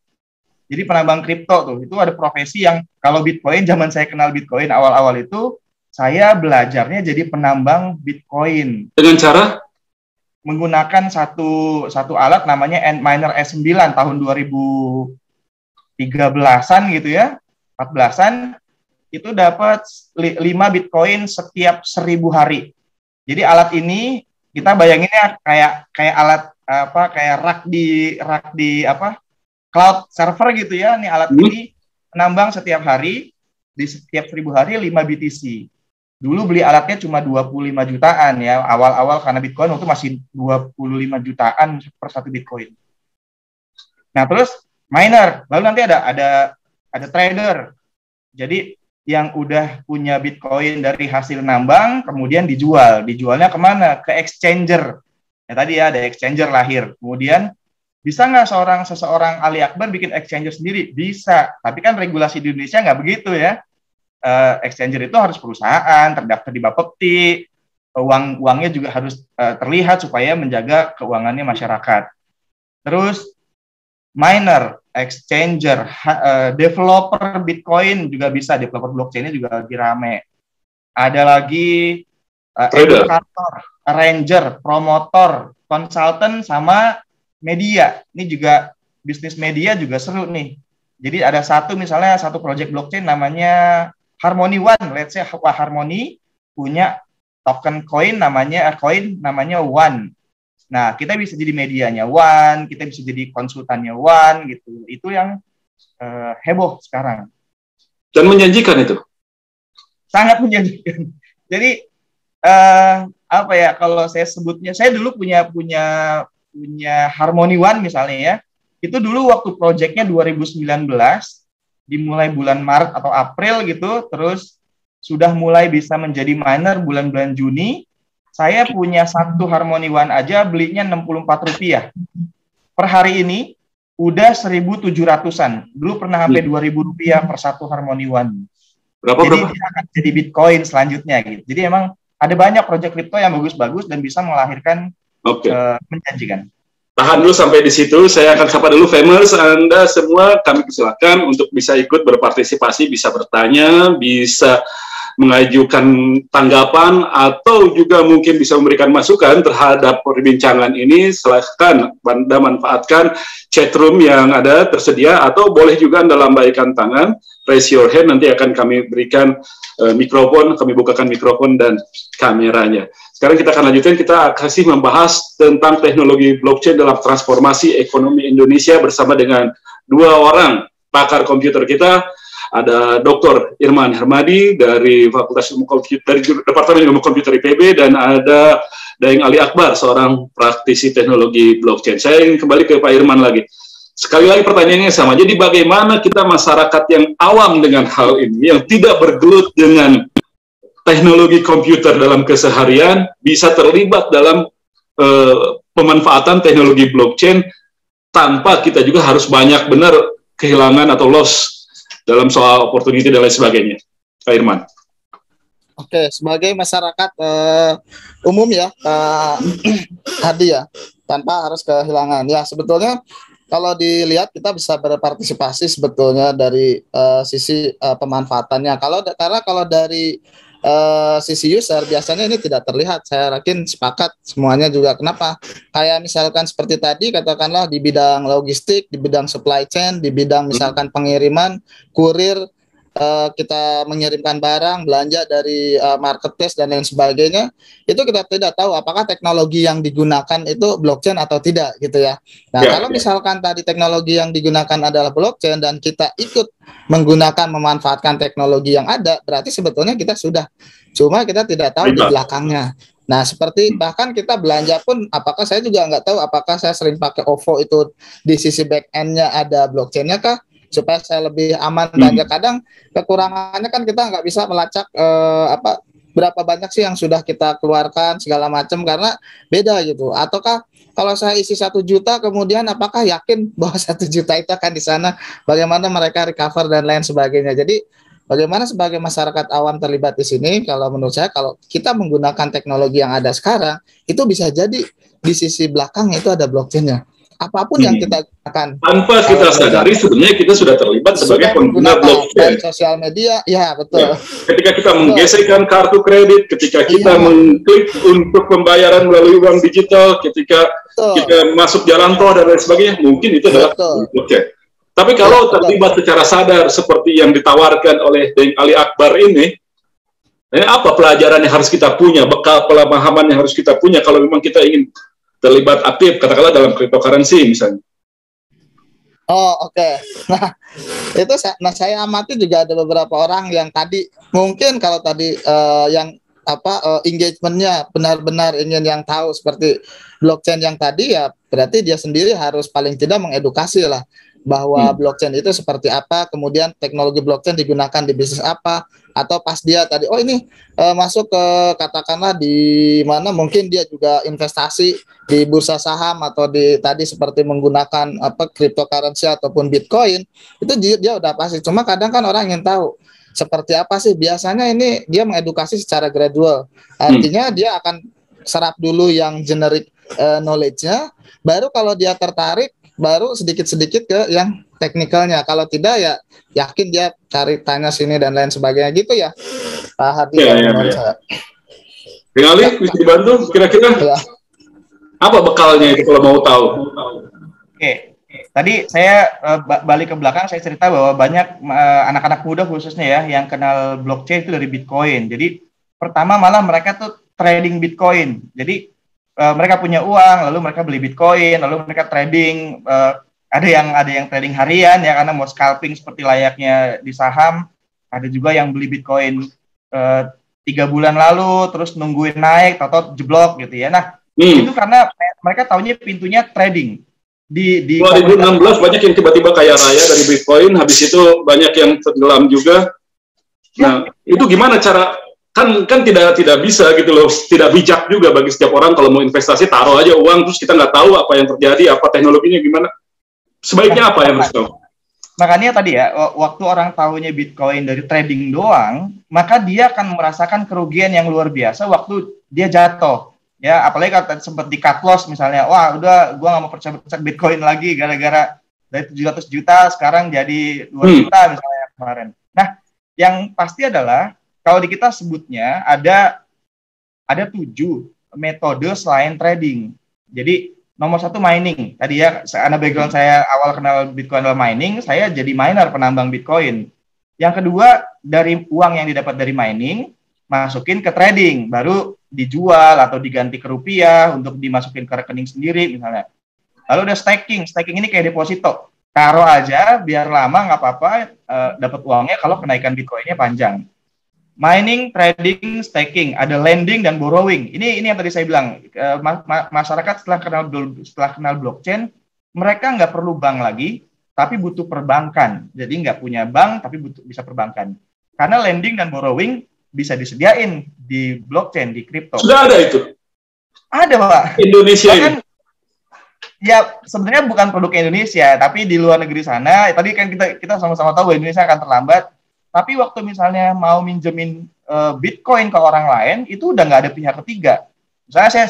Jadi penambang kripto tuh, itu ada profesi yang kalau Bitcoin, zaman saya kenal Bitcoin awal-awal itu, saya belajarnya jadi penambang Bitcoin. Dengan cara? Menggunakan satu alat namanya Antminer S9 tahun 2013-an gitu ya, 14-an, itu dapat 5 Bitcoin setiap 1000 hari. Jadi alat ini kita bayanginnya kayak alat kayak rak di cloud server gitu ya. Nih alat ini penambang setiap hari, di setiap 1000 hari 5 BTC. Dulu beli alatnya cuma 25 jutaan ya, awal-awal karena Bitcoin waktu masih 25 jutaan per satu Bitcoin. Nah, terus miner, lalu nanti ada trader. Jadi yang udah punya Bitcoin dari hasil nambang, kemudian dijual. Dijualnya kemana? Ke exchanger. Ya tadi ya, ada exchanger lahir. Kemudian bisa nggak seseorang Ali Akbar bikin exchanger sendiri? Bisa. Tapi kan regulasi di Indonesia nggak begitu ya. Exchanger itu harus perusahaan, terdaftar di Bapepti, uangnya juga harus terlihat supaya menjaga keuangannya masyarakat. Terus miner, exchanger, developer Bitcoin juga bisa, developer blockchain-nya juga lagi rame. Ada lagi edukator, arranger, promotor, konsultan, sama media. Ini juga bisnis media juga seru nih. Jadi ada misalnya satu project blockchain namanya Harmony One, let's say Harmony punya token coin namanya One. Nah, kita bisa jadi medianya One, kita bisa jadi konsultannya One gitu. Itu yang heboh sekarang. Dan menjanjikan itu. Sangat menjanjikan. Jadi kalau saya sebutnya, saya dulu punya Harmony One misalnya ya. Itu dulu waktu projectnya 2019, dimulai bulan Maret atau April gitu, terus sudah mulai bisa menjadi miner bulan-bulan Juni. Saya punya satu Harmony One aja belinya Rp64. Per hari ini udah 1.700-an. Dulu pernah sampai Rp2.000 per satu Harmony One. Jadi dia akan jadi Bitcoin selanjutnya gitu. Jadi emang ada banyak proyek kripto yang bagus-bagus dan bisa melahirkan menjanjikan. Tahan dulu sampai di situ, saya akan sapa dulu Famers, Anda semua kami persilakan untuk bisa ikut berpartisipasi, bisa bertanya, bisa mengajukan tanggapan, atau juga mungkin bisa memberikan masukan terhadap perbincangan ini. Silahkan Anda manfaatkan chatroom yang ada tersedia, atau boleh juga Anda lambaikan tangan, raise your hand, nanti akan kami berikan mikrofon, kami bukakan mikrofon dan kameranya. Sekarang kita akan lanjutkan, kita kasih membahas tentang teknologi blockchain dalam transformasi ekonomi Indonesia bersama dengan dua orang pakar komputer kita. Ada Dr. Irman Hermadi dari Fakultas Ilmu Komputer, dari Departemen Ilmu Komputer IPB, dan ada Daeng Ali Akbar, seorang praktisi teknologi blockchain. Saya ingin kembali ke Pak Irman lagi. Sekali lagi pertanyaannya sama, jadi bagaimana kita masyarakat yang awam dengan hal ini, yang tidak bergelut dengan teknologi komputer dalam keseharian, bisa terlibat dalam pemanfaatan teknologi blockchain tanpa kita juga harus banyak benar kehilangan atau loss dalam soal opportunity dan lain sebagainya. Pak Irman. Oke, sebagai masyarakat umum ya, Hadi ya, tanpa harus kehilangan. Ya, sebetulnya kalau dilihat kita bisa berpartisipasi sebetulnya dari sisi pemanfaatannya. Karena kalau dari sisi user biasanya ini tidak terlihat. Saya yakin sepakat semuanya juga. Kenapa? Kayak misalkan seperti tadi katakanlah di bidang logistik, di bidang supply chain, di bidang misalkan pengiriman, kurir, kita mengirimkan barang, belanja dari marketplace dan lain sebagainya, itu kita tidak tahu apakah teknologi yang digunakan itu blockchain atau tidak gitu ya. Nah, kalau misalkan tadi teknologi yang digunakan adalah blockchain dan kita ikut menggunakan memanfaatkan teknologi yang ada, berarti sebetulnya kita sudah, cuma kita tidak tahu di belakangnya. Nah, seperti bahkan kita belanja pun, apakah saya juga nggak tahu apakah saya sering pakai OVO itu di sisi back end-nya ada blockchain-nya kah? Supaya saya lebih aman belanja. Kadang kekurangannya kan kita nggak bisa melacak berapa banyak sih yang sudah kita keluarkan segala macam, karena beda gitu. Ataukah kalau saya isi 1 juta, kemudian apakah yakin bahwa 1 juta itu akan di sana, bagaimana mereka recover dan lain sebagainya. Jadi bagaimana sebagai masyarakat awam terlibat di sini? Kalau menurut saya, kalau kita menggunakan teknologi yang ada sekarang, itu bisa jadi di sisi belakangnya itu ada blockchain-nya. Apapun yang kita gunakan, tanpa kita sadari sebenarnya kita sudah terlibat sebagai pengguna blockchain. Sosial media, ya betul. Ya. Ketika kita menggesekkan kartu kredit, ketika kita mengklik untuk pembayaran melalui uang digital, ketika kita masuk jalan tol dan lain sebagainya, mungkin itu adalah blockchain. Tapi kalau terlibat secara sadar seperti yang ditawarkan oleh Deng Ali Akbar ini apa pelajaran yang harus kita punya, bekal pemahaman yang harus kita punya kalau memang kita ingin terlibat aktif, katakanlah dalam cryptocurrency misalnya. Oh, oke. Nah, itu saya amati juga ada beberapa orang yang tadi mungkin kalau tadi yang engagementnya benar-benar ingin yang tahu seperti blockchain yang tadi, ya berarti dia sendiri harus paling tidak mengedukasi lah bahwa blockchain itu seperti apa, kemudian teknologi blockchain digunakan di bisnis apa, atau pas dia tadi ini masuk ke katakanlah di mana mungkin dia juga investasi di bursa saham atau di tadi seperti menggunakan cryptocurrency ataupun Bitcoin, itu dia udah pasti. Cuma kadang kan orang ingin tahu seperti apa sih, biasanya ini dia mengedukasi secara gradual, artinya dia akan serap dulu yang generic knowledge-nya, baru kalau dia tertarik baru sedikit-sedikit ke yang teknikalnya. Kalau tidak ya yakin dia cari tanya sini dan lain sebagainya gitu ya Pak Hardi. Ali bisa dibantu kira-kira apa bekalnya itu kalau mau tahu? Oke. Tadi saya balik ke belakang, saya cerita bahwa banyak anak-anak muda khususnya ya yang kenal blockchain itu dari Bitcoin. Jadi pertama malah mereka tuh trading Bitcoin. Jadi mereka punya uang, lalu mereka beli Bitcoin, lalu mereka trading. Ada yang trading harian ya karena mau scalping seperti layaknya di saham. Ada juga yang beli Bitcoin 3 bulan lalu, terus nungguin naik, atau jeblok gitu ya. Nah, itu karena mereka taunya pintunya trading. Di 2016 banyak yang tiba-tiba kaya raya dari Bitcoin, habis itu banyak yang tenggelam juga. Nah, itu gimana cara? Kan tidak bisa gitu loh, tidak bijak juga bagi setiap orang kalau mau investasi taruh aja uang terus kita nggak tahu apa yang terjadi, apa teknologinya gimana. Sebaiknya apa yang harus tahu? Makanya tadi ya, waktu orang tahunya Bitcoin dari trading doang, maka dia akan merasakan kerugian yang luar biasa waktu dia jatuh. Ya, apalagi kalau sempat di cut loss misalnya, wah udah gua nggak mau percaya Bitcoin lagi gara-gara dari 700 juta sekarang jadi 2 juta misalnya kemarin. Nah, yang pasti adalah kalau di kita sebutnya ada 7 metode selain trading. Jadi nomor 1 mining. Tadi ya, karena background saya awal kenal Bitcoin adalah mining, saya jadi miner penambang Bitcoin. Yang kedua, dari uang yang didapat dari mining, masukin ke trading, baru dijual atau diganti ke rupiah untuk dimasukin ke rekening sendiri misalnya. Lalu ada staking. Staking ini kayak deposito. Taruh aja, biar lama nggak apa-apa, dapat uangnya kalau kenaikan Bitcoinnya panjang. Mining, trading, staking, ada lending dan borrowing. Ini yang tadi saya bilang, masyarakat setelah kenal blockchain, mereka nggak perlu bank lagi, tapi butuh perbankan. Jadi nggak punya bank, tapi bisa perbankan. Karena lending dan borrowing bisa disediain di blockchain, di kripto. Sudah ada itu? Ada, Pak. Indonesia bahkan, ini? Ya, sebenarnya bukan produk Indonesia, tapi di luar negeri sana, tadi kan kita sama-sama tahu Indonesia akan terlambat. Tapi waktu misalnya mau minjemin Bitcoin ke orang lain, itu udah nggak ada pihak ketiga. Misalnya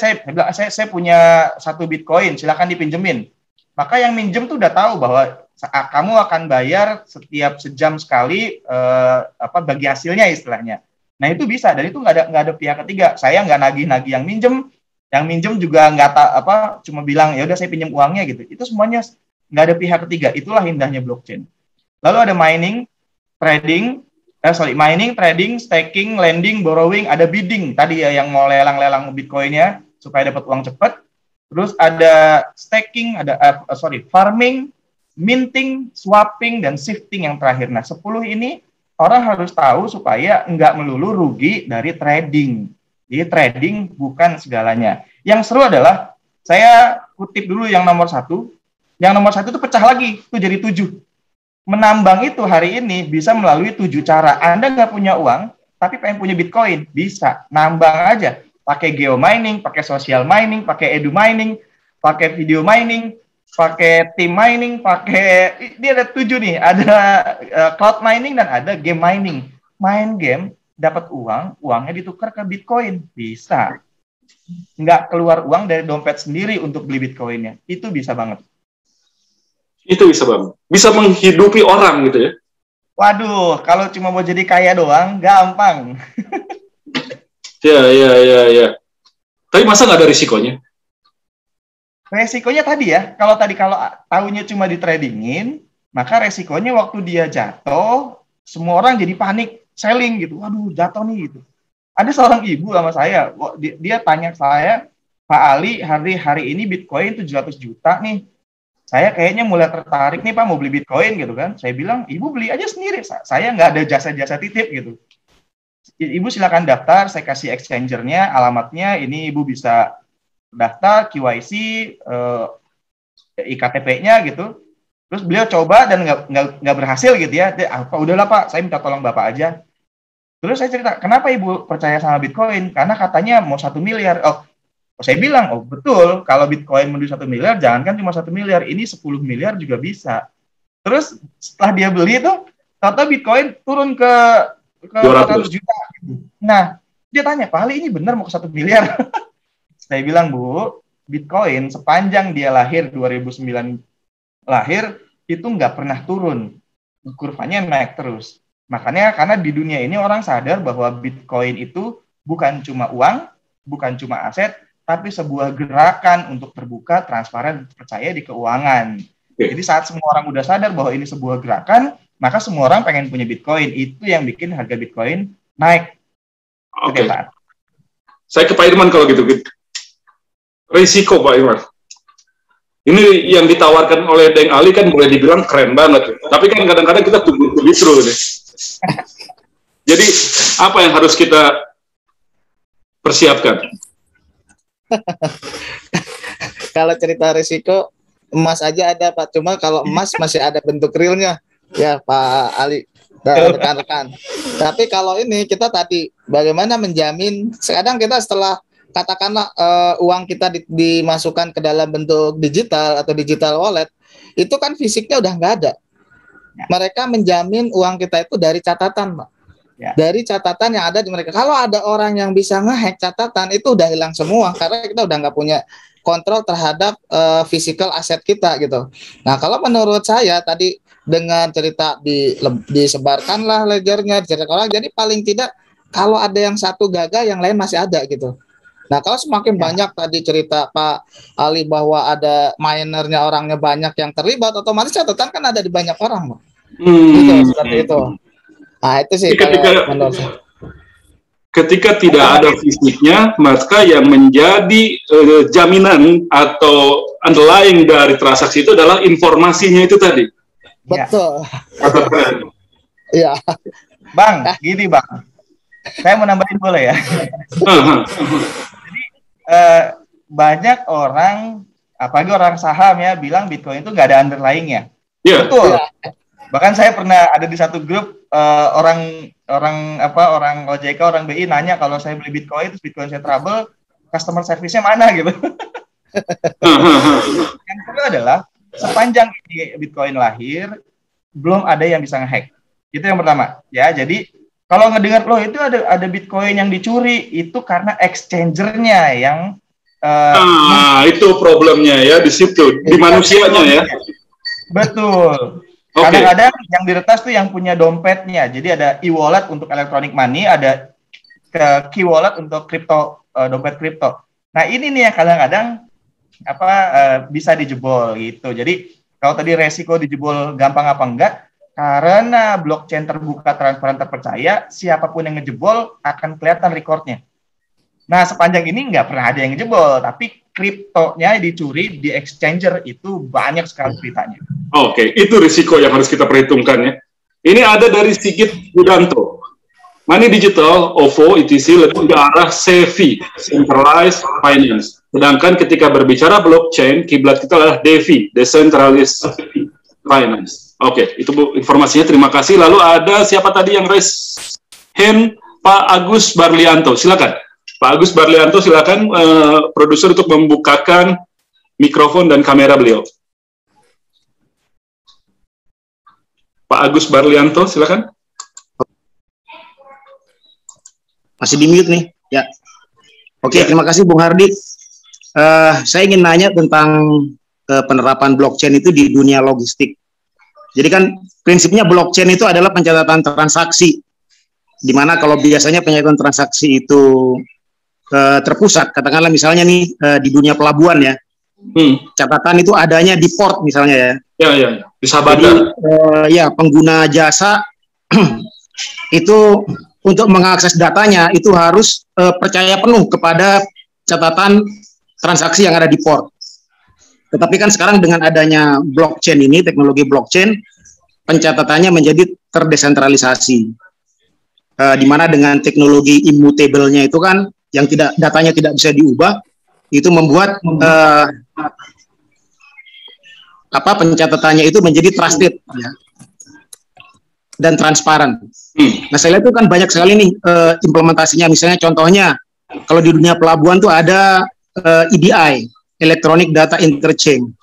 saya punya 1 Bitcoin, silakan dipinjemin. Maka yang minjem tuh udah tahu bahwa kamu akan bayar setiap sejam sekali bagi hasilnya istilahnya. Nah itu bisa, dan itu nggak ada pihak ketiga. Saya nggak nagih-nagih yang minjem juga nggak cuma bilang ya udah saya pinjam uangnya gitu. Itu semuanya nggak ada pihak ketiga. Itulah indahnya blockchain. Lalu ada mining, trading, staking, lending, borrowing, ada bidding. Tadi ya yang mau lelang-lelang Bitcoinnya supaya dapat uang cepat. Terus ada staking, farming, minting, swapping, dan shifting yang terakhir. Nah, 10 ini orang harus tahu supaya nggak melulu rugi dari trading. Jadi trading bukan segalanya. Yang seru adalah, saya kutip dulu yang nomor 1. Yang nomor 1 itu pecah lagi, itu jadi 7. Menambang itu hari ini bisa melalui 7 cara. Anda nggak punya uang, tapi pengen punya Bitcoin, bisa. Nambang aja. Pakai geomining, pakai social mining, pakai edu mining, pakai video mining, pakai team mining, pakai... Ini ada 7 nih. Ada cloud mining dan ada game mining. Main game, dapat uang, uangnya ditukar ke Bitcoin. Bisa. Nggak keluar uang dari dompet sendiri untuk beli Bitcoinnya. Itu bisa banget. Itu bisa banget. Bisa menghidupi orang gitu ya. Waduh, kalau cuma mau jadi kaya doang, gampang. Ya. Tapi masa nggak ada risikonya? Resikonya tadi ya, kalau tahunya cuma di tradingin, maka resikonya waktu dia jatuh, semua orang jadi panik, selling gitu. Waduh, jatuh nih gitu. Ada seorang ibu sama saya, dia tanya saya, Pak Ali, hari ini Bitcoin 700 juta nih. Saya kayaknya mulai tertarik nih Pak mau beli Bitcoin gitu kan. Saya bilang, Ibu beli aja sendiri. Saya nggak ada jasa-jasa titip gitu. Ibu silakan daftar, saya kasih exchanger-nya, alamatnya, ini Ibu bisa daftar, KYC, IKTP-nya gitu. Terus beliau coba dan nggak berhasil gitu ya. Udahlah Pak, saya minta tolong Bapak aja. Terus saya cerita, kenapa Ibu percaya sama Bitcoin? Karena katanya mau 1 miliar. Saya bilang, betul, kalau Bitcoin menuju 1 miliar, jangankan cuma 1 miliar, ini 10 miliar juga bisa. Terus setelah dia beli itu, ternyata Bitcoin turun ke 400 juta. Nah, dia tanya, Pak Ali ini benar mau ke 1 miliar? Saya bilang, Bu, Bitcoin sepanjang dia lahir, 2009 lahir, itu nggak pernah turun. Kurvanya naik terus. Makanya karena di dunia ini orang sadar bahwa Bitcoin itu bukan cuma uang, bukan cuma aset, tapi sebuah gerakan untuk terbuka, transparan, percaya di keuangan. Jadi saat semua orang udah sadar bahwa ini sebuah gerakan, maka semua orang pengen punya Bitcoin. Itu yang bikin harga Bitcoin naik. Oke. Saya ke Pak Irman kalau gitu. Risiko Pak Irman. Ini yang ditawarkan oleh Deng Ali kan boleh dibilang keren banget. Tapi kan kadang-kadang kita tunggu dulu nih. Jadi apa yang harus kita persiapkan? Kalau cerita risiko, emas aja ada Pak. Cuma kalau emas masih ada bentuk realnya, ya Pak Ali dan rekan-rekan. Tapi kalau ini kita tadi bagaimana menjamin? Sekarang kita setelah katakanlah uang kita dimasukkan ke dalam bentuk digital atau digital wallet, itu kan fisiknya udah nggak ada. Mereka menjamin uang kita itu dari catatan, Pak. Ya. Dari catatan yang ada di mereka. Kalau ada orang yang bisa ngehack catatan, itu udah hilang semua karena kita udah nggak punya kontrol terhadap physical aset kita gitu. Nah, kalau menurut saya tadi dengan cerita disebarkanlah ledgernya, cerita orang, jadi paling tidak kalau ada yang satu gagal, yang lain masih ada gitu. Nah, kalau semakin banyak tadi cerita Pak Ali bahwa ada minernya, orangnya banyak yang terlibat, otomatis catatan kan ada di banyak orang, Pak. Gitu, seperti itu. Nah, itu sih menurut saya. Ketika tidak ada fisiknya, maka yang menjadi jaminan atau underlying dari transaksi itu adalah informasinya itu tadi. Betul. Iya. Bang, gini Bang. Saya mau nambahin boleh ya? Jadi banyak orang, apalagi orang saham ya, bilang Bitcoin itu nggak ada underlying-nya. Yeah. Betul. Yeah. Bahkan saya pernah ada di satu grup orang OJK, orang BI nanya kalau saya beli Bitcoin, terus Bitcoin saya trouble, customer service-nya mana gitu. Yang kedua adalah sepanjang ini Bitcoin lahir, belum ada yang bisa ngehack. Itu yang pertama. Ya, jadi kalau ngedengar loh itu ada Bitcoin yang dicuri, itu karena exchangernya yang itu problemnya ya di situ, di manusianya ya. Betul. Kadang-kadang yang diretas tuh yang punya dompetnya. Jadi ada e-wallet untuk electronic money, ada key wallet untuk kripto, dompet kripto. Nah, ini nih yang kadang-kadang bisa dijebol gitu. Jadi kalau tadi resiko dijebol gampang apa enggak, karena blockchain terbuka, transparan, terpercaya, siapapun yang ngejebol akan kelihatan recordnya. Nah, sepanjang ini nggak pernah ada yang ngejebol, tapi kriptonya dicuri di exchanger itu banyak sekali ceritanya. Oke, itu risiko yang harus kita perhitungkan ya. Ini ada dari Sigit Budanto. Money Digital, OVO, ETC lebih ke arah SEFI, Centralized Finance. Sedangkan ketika berbicara blockchain, kiblat kita adalah DeFi, Decentralized Finance. Oke, itu Bu informasinya, terima kasih. Lalu ada siapa tadi yang raise hand? Pak Agus Barlianto. Silakan. Pak Agus Barlianto, silakan produser untuk membukakan mikrofon dan kamera beliau. Pak Agus Barlianto, silakan. Masih di mute nih, ya. Oke, terima kasih Bung Hardi. Saya ingin nanya tentang penerapan blockchain itu di dunia logistik. Jadi kan prinsipnya blockchain itu adalah pencatatan transaksi, di mana kalau biasanya pencatatan transaksi itu terpusat, katakanlah misalnya nih di dunia pelabuhan ya, catatan itu adanya di port misalnya ya. Ya, bisa bandar. Jadi, ya pengguna jasa itu untuk mengakses datanya itu harus percaya penuh kepada catatan transaksi yang ada di port. Tetapi kan sekarang dengan adanya blockchain ini, teknologi blockchain, pencatatannya menjadi terdesentralisasi. Di mana dengan teknologi immutable-nya itu kan, yang datanya tidak bisa diubah, itu membuat pencatatannya itu menjadi trusted ya, dan transparan. Nah, saya lihat itu kan banyak sekali nih implementasinya. Misalnya contohnya kalau di dunia pelabuhan tuh ada EDI, Electronic Data Interchange,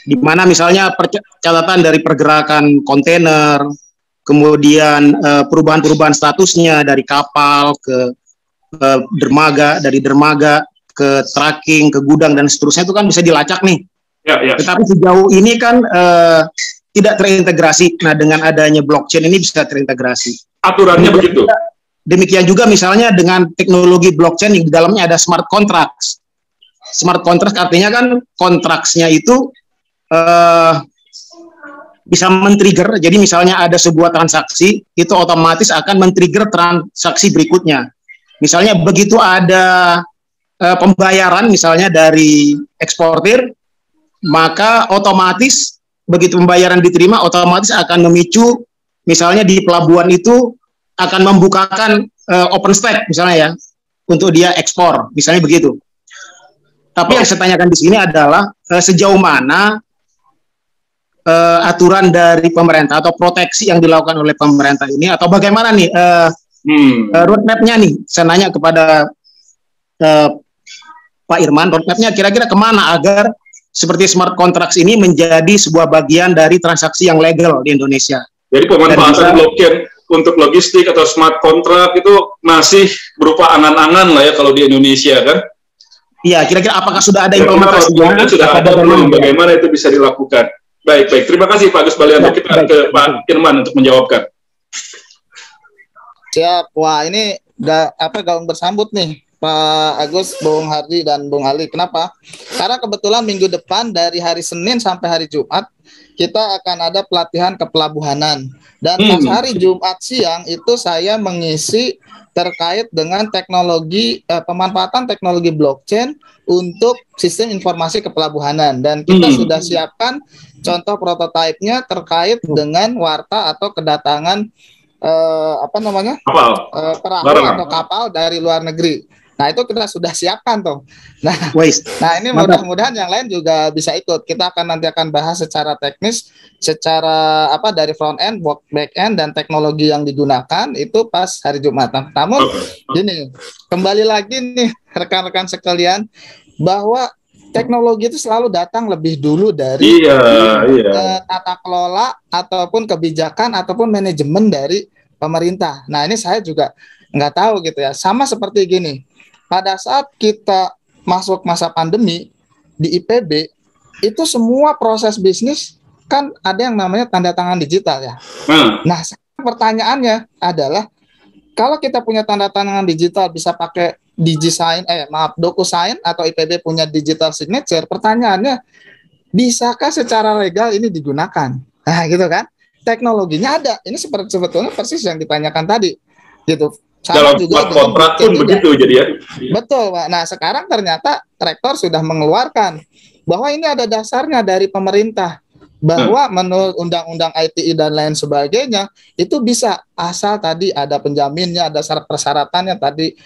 di mana misalnya catatan dari pergerakan kontainer, kemudian perubahan-perubahan statusnya dari kapal ke dermaga, dari dermaga ke tracking, ke gudang dan seterusnya itu kan bisa dilacak nih. Ya. Tetapi sejauh ini kan tidak terintegrasi. Nah, dengan adanya blockchain ini bisa terintegrasi. Aturannya begitu. Demikian juga misalnya dengan teknologi blockchain yang di dalamnya ada smart contracts. Smart contract artinya kan kontraksnya itu bisa men-trigger. Jadi misalnya ada sebuah transaksi, itu otomatis akan men-trigger transaksi berikutnya. Misalnya begitu ada pembayaran misalnya dari eksportir, maka otomatis begitu pembayaran diterima, otomatis akan memicu misalnya di pelabuhan itu akan membukakan open stack misalnya ya, untuk dia ekspor, misalnya begitu. Tapi yang saya tanyakan di sini adalah sejauh mana aturan dari pemerintah atau proteksi yang dilakukan oleh pemerintah ini, atau bagaimana nih roadmap-nya nih, saya nanya kepada Pak Irman, roadmap-nya kira-kira kemana agar seperti smart contracts ini menjadi sebuah bagian dari transaksi yang legal di Indonesia. Jadi pemanfaatan blockchain untuk logistik atau smart contract itu masih berupa angan-angan lah ya kalau di Indonesia kan? Iya, kira-kira apakah sudah ada implementasinya? Sudah ada belum? Bagaimana itu bisa dilakukan? Baik. Terima kasih Pak Agus Barlianto. Kita ke Pak Irman untuk menjawabkan. Siap. Wah, ini gaung bersambut nih. Pak Agus, Bung Hardi, dan Bung Ali. Kenapa? Karena kebetulan minggu depan dari hari Senin sampai hari Jumat, kita akan ada pelatihan kepelabuhanan. Dan pas hari Jumat siang itu saya mengisi terkait dengan teknologi, pemanfaatan teknologi blockchain untuk sistem informasi kepelabuhanan. Dan kita sudah siapkan contoh prototipenya terkait dengan warta atau kedatangan perahu atau kapal dari luar negeri. Nah, itu kita sudah siapkan tuh. Nah, ini mudah-mudahan yang lain juga bisa ikut. Kita nanti akan bahas secara teknis, secara dari front end, back end, dan teknologi yang digunakan itu pas hari Jumat. Namun, gini, kembali lagi nih rekan-rekan sekalian, bahwa teknologi itu selalu datang lebih dulu dari tata kelola ataupun kebijakan ataupun manajemen dari pemerintah. Nah, ini saya juga nggak tahu gitu ya. Sama seperti gini. Pada saat kita masuk masa pandemi di IPB, itu semua proses bisnis kan ada yang namanya tanda tangan digital ya. Nah, pertanyaannya adalah kalau kita punya tanda tangan digital bisa pakai DocuSign atau IPB punya digital signature, pertanyaannya bisakah secara legal ini digunakan? Nah, gitu kan? Teknologinya ada. Ini sebetulnya persis yang ditanyakan tadi, gitu. Dalam juga kontrak pun begitu jadi ya. Betul, Pak. Nah, sekarang ternyata rektor sudah mengeluarkan bahwa ini ada dasarnya dari pemerintah, bahwa menurut undang-undang ITE dan lain sebagainya itu bisa, asal tadi ada penjaminnya, ada syarat persyaratannya tadi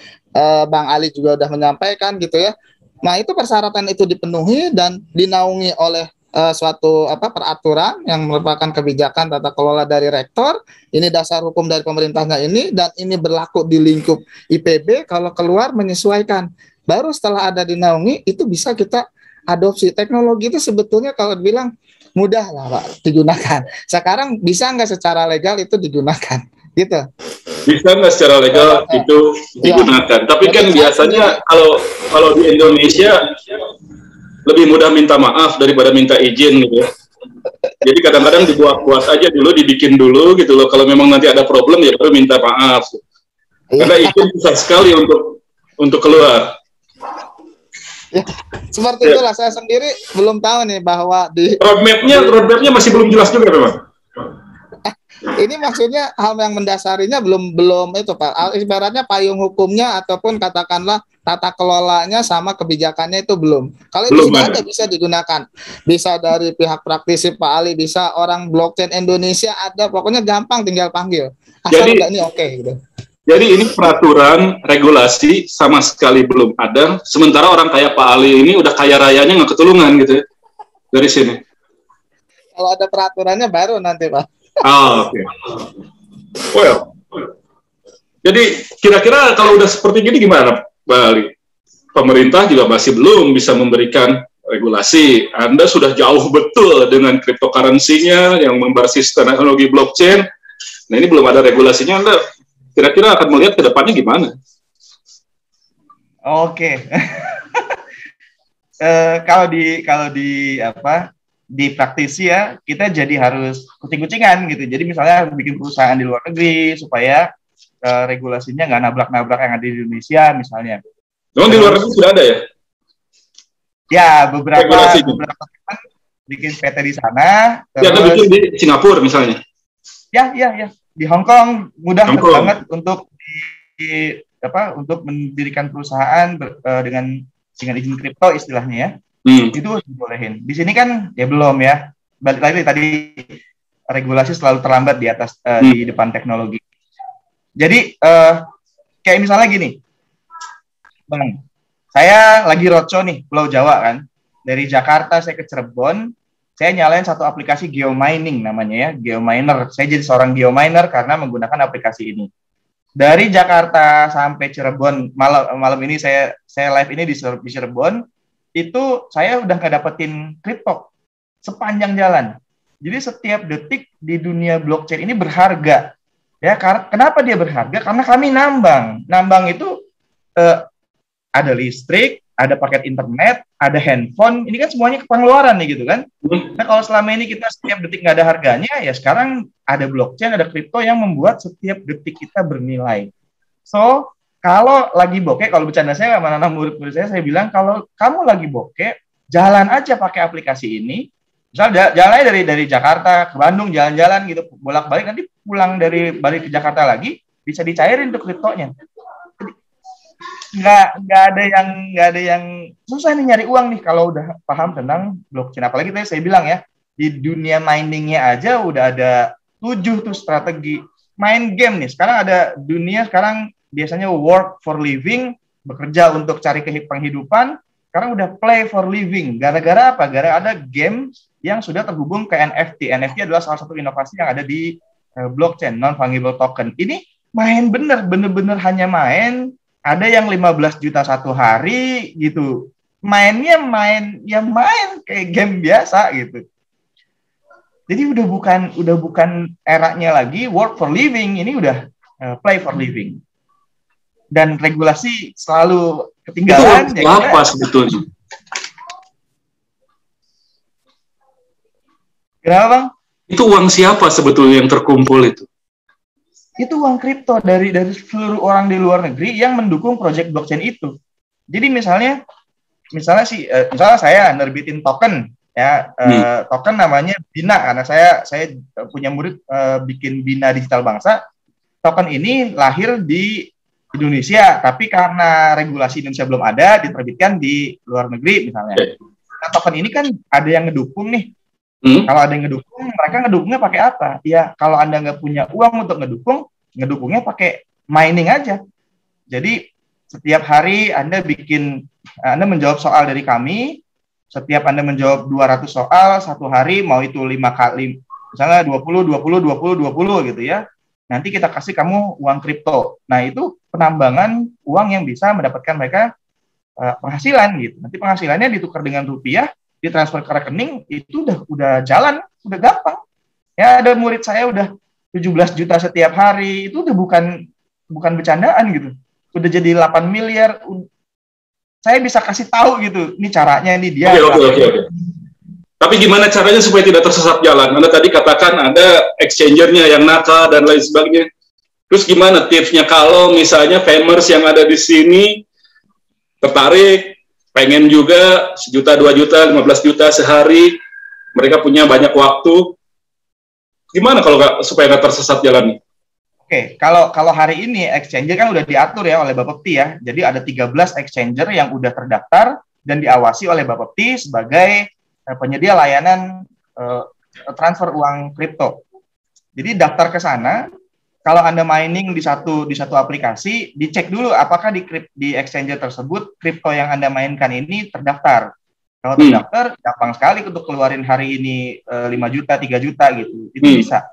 Bang Ali juga sudah menyampaikan gitu ya. Nah, itu persyaratan itu dipenuhi dan dinaungi oleh suatu peraturan yang merupakan kebijakan tata kelola dari rektor, ini dasar hukum dari pemerintahnya ini, dan ini berlaku di lingkup IPB, kalau keluar menyesuaikan. Baru setelah ada di naungi, itu bisa kita adopsi. Teknologi itu sebetulnya kalau dibilang mudah lah Pak digunakan. Sekarang bisa nggak secara legal itu digunakan? Gitu. Bisa nggak secara legal itu digunakan? Ya. Tapi kan biasanya kalau di Indonesia lebih mudah minta maaf daripada minta izin gitu. Jadi kadang-kadang dibuat-buat aja dulu, dibikin dulu gitu loh. Kalau memang nanti ada problem ya baru minta maaf. Karena itu susah sekali untuk keluar. Ya, seperti itulah. Saya sendiri belum tahu nih bahwa di roadmapnya masih belum jelas juga memang. Ini maksudnya hal yang mendasarinya belum itu Pak. Ibaratnya payung hukumnya ataupun katakanlah tata kelolanya sama kebijakannya itu belum. Kalau itu sudah ada bisa digunakan. Bisa dari pihak praktisi Pak Ali, bisa orang blockchain Indonesia ada, pokoknya gampang tinggal panggil. Asal ini oke gitu. Jadi ini peraturan, regulasi sama sekali belum ada. Sementara orang kayak Pak Ali ini udah kaya rayanya nggak ketulungan gitu ya, dari sini. Kalau ada peraturannya baru nanti Pak. Oke. Well, jadi kira-kira kalau udah seperti gini gimana Pak Ali? Pemerintah juga masih belum bisa memberikan regulasi. Anda sudah jauh betul dengan cryptocurrency-nya yang berbasis teknologi blockchain. Nah ini belum ada regulasinya, Anda kira-kira akan melihat ke depannya gimana? Oke. Kalau di praktisi ya, kita jadi harus kucing-kucingan gitu. Jadi misalnya bikin perusahaan di luar negeri supaya regulasinya nggak nabrak-nabrak yang ada di Indonesia misalnya. Memang di luar negeri sudah ada ya? Ya, beberapa teman bikin PT di sana. Ya, ada bikin di Singapura misalnya. Ya. Di Hong Kong mudah banget untuk untuk mendirikan perusahaan dengan izin kripto istilahnya ya. Itu dibolehin. Di sini kan ya belum ya. Balik lagi tadi regulasi selalu terlambat di atas di depan teknologi. Jadi kayak misalnya gini, Bang, saya lagi roadshow nih Pulau Jawa kan. Dari Jakarta saya ke Cirebon. Saya nyalain satu aplikasi geomining namanya ya, geominer. Saya jadi seorang geominer karena menggunakan aplikasi ini. Dari Jakarta sampai Cirebon, malam ini saya live ini di Cirebon, itu saya udah nggak dapetin kripto sepanjang jalan. Jadi setiap detik di dunia blockchain ini berharga. Ya, kenapa dia berharga? Karena kami nambang. Nambang itu ada listrik, ada paket internet, ada handphone, ini kan semuanya pengeluaran nih gitu kan. Nah kalau selama ini kita setiap detik nggak ada harganya, ya sekarang ada blockchain, ada kripto yang membuat setiap detik kita bernilai. So, kalau lagi bokeh, kalau bercanda saya sama anak murid-murid saya bilang, kalau kamu lagi bokeh, jalan aja pakai aplikasi ini, misal jalannya dari Jakarta ke Bandung, jalan-jalan gitu, bolak-balik, nanti pulang dari balik ke Jakarta lagi, bisa dicairin tuh kriptonya. Nggak ada yang susah nih nyari uang nih kalau udah paham tentang blockchain. Apalagi tadi saya bilang ya, di dunia miningnya aja udah ada 7 tuh strategi main game nih. Sekarang ada dunia sekarang biasanya work for living, bekerja untuk cari penghidupan. Sekarang udah play for living. Gara-gara apa? Gara ada game yang sudah terhubung ke NFT. NFT adalah salah satu inovasi yang ada di blockchain, non-fungible token. Ini main bener-bener hanya main. Ada yang 15 juta satu hari gitu. Mainnya main kayak game biasa gitu. Jadi udah bukan eranya lagi work for living, ini udah play for living. Dan regulasi selalu ketinggalan. Itu apa sebetulnya? Kenapa, Bang? Itu uang siapa sebetulnya yang terkumpul itu? Itu uang kripto dari seluruh orang di luar negeri yang mendukung proyek blockchain itu. Jadi misalnya saya nerbitin token ya, token namanya Bina, karena saya punya murid bikin Bina Digital Bangsa. Token ini lahir di Indonesia, tapi karena regulasi Indonesia belum ada, diterbitkan di luar negeri misalnya. Nah, token ini kan ada yang ngedukung nih. Kalau ada yang ngedukung, mereka ngedukungnya pakai apa? Ya, kalau Anda nggak punya uang untuk ngedukungnya pakai mining aja. Jadi, setiap hari Anda menjawab soal dari kami, setiap Anda menjawab 200 soal satu hari, mau itu 5 kali, misalnya 20 gitu ya, nanti kita kasih kamu uang kripto. Nah, itu penambangan uang yang bisa mendapatkan mereka penghasilan gitu. Nanti penghasilannya ditukar dengan rupiah, ditransfer ke rekening, itu udah jalan, udah gampang. Ya, ada murid saya udah 17 juta setiap hari, itu udah bukan bercandaan gitu. Udah jadi 8 miliar. Saya bisa kasih tahu gitu, ini caranya, ini dia. Oke. Tapi gimana caranya supaya tidak tersesat jalan? Anda tadi katakan ada exchangernya yang nakal dan lain sebagainya. Terus gimana tipsnya kalau misalnya famers yang ada di sini tertarik, pengen juga 1 juta, 2 juta, 15 juta sehari, mereka punya banyak waktu. Gimana kalau supaya nggak tersesat jalan? Oke, kalau hari ini exchanger kan udah diatur ya oleh Bapepti ya. Jadi ada 13 exchanger yang udah terdaftar dan diawasi oleh Bapepti sebagai penyedia layanan transfer uang kripto. Jadi daftar ke sana. Kalau Anda mining di satu aplikasi, dicek dulu apakah di exchanger tersebut kripto yang Anda mainkan ini terdaftar. Kalau terdaftar, gampang sekali untuk keluarin hari ini 5 juta, 3 juta gitu. Itu bisa.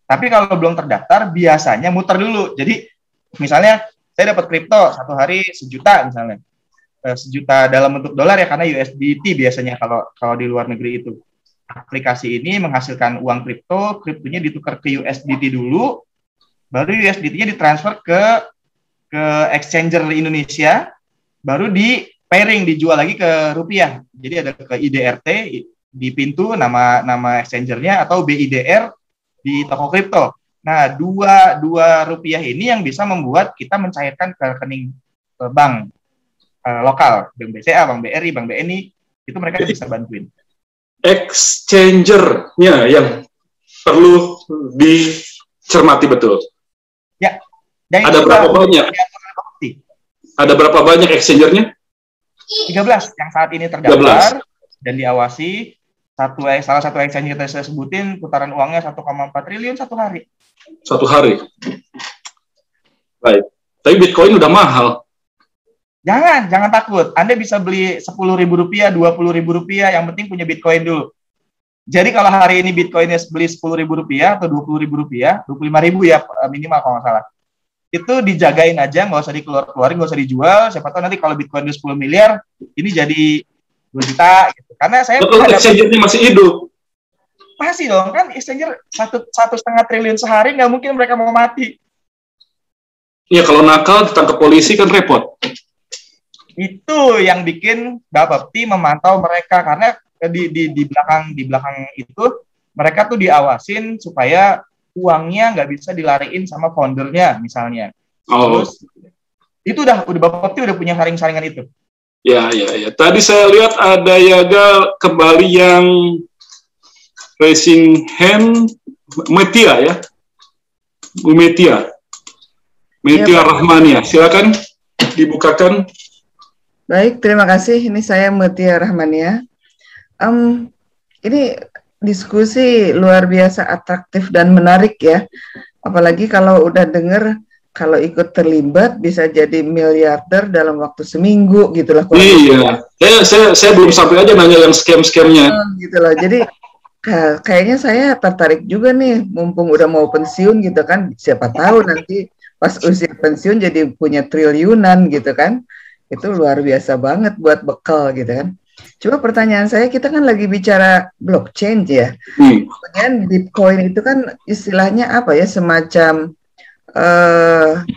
Tapi kalau belum terdaftar, biasanya muter dulu. Jadi, misalnya, saya dapat kripto satu hari 1 juta misalnya. 1 juta dalam bentuk dolar ya, karena USDT biasanya kalau di luar negeri itu. Aplikasi ini menghasilkan uang kriptonya ditukar ke USDT dulu, baru USDT-nya ditransfer ke exchanger Indonesia, baru di pairing, dijual lagi ke rupiah. Jadi ada ke IDRT di pintu nama exchangernya, atau BIDR di toko kripto. Nah, dua rupiah ini yang bisa membuat kita mencairkan ke rekening bank lokal, Bank BCA, Bank BRI, Bank BNI, itu mereka bisa bantuin. Exchangernya yang perlu dicermati betul. Ya. Ada berapa banyak? Ada berapa banyak exchangernya? 13 yang saat ini terdaftar 13. Dan diawasi. Salah satu exchange yang saya sebutin putaran uangnya 1,4 triliun satu hari. Satu hari. Baik. Tapi Bitcoin udah mahal. Jangan takut. Anda bisa beli Rp10.000, Rp20.000, yang penting punya Bitcoin dulu. Jadi kalau hari ini Bitcoinnya beli Rp10.000 atau Rp20.000, Rp25.000 ya minimal kalau nggak salah. Itu dijagain aja, nggak usah dikeluarin, nggak usah dijual. Siapa tahu nanti kalau Bitcoin 10 miliar, ini jadi 2 juta gitu. Karena saya kalau exchangernya masih hidup. Masih dong, kan exchanger 1,5 triliun sehari, nggak mungkin mereka mau mati. Iya, kalau nakal ditangkap polisi kan repot. Itu yang bikin Bapepti memantau mereka, karena di belakang itu mereka tuh diawasin supaya uangnya nggak bisa dilariin sama foundernya misalnya. Terus itu udah Bapepti udah punya saringan itu. Ya. Tadi saya lihat ada Yaga kembali yang raising hand, Metia ya, Bu Metia Rahmania. Silakan dibukakan. Baik, terima kasih. Ini saya Metia Rahmania. Ini diskusi luar biasa atraktif dan menarik ya. Apalagi kalau udah dengar kalau ikut terlibat bisa jadi miliarder dalam waktu seminggu gitu lah. Iya, saya belum sampai aja nanya yang scam-scamnya. Gitu loh. Jadi kayaknya saya tertarik juga nih, mumpung udah mau pensiun gitu kan. Siapa tahu nanti pas usia pensiun jadi punya triliunan gitu kan. Itu luar biasa banget buat bekal gitu kan. Coba pertanyaan saya, kita kan lagi bicara blockchain ya. Kemudian Bitcoin itu kan istilahnya apa ya, semacam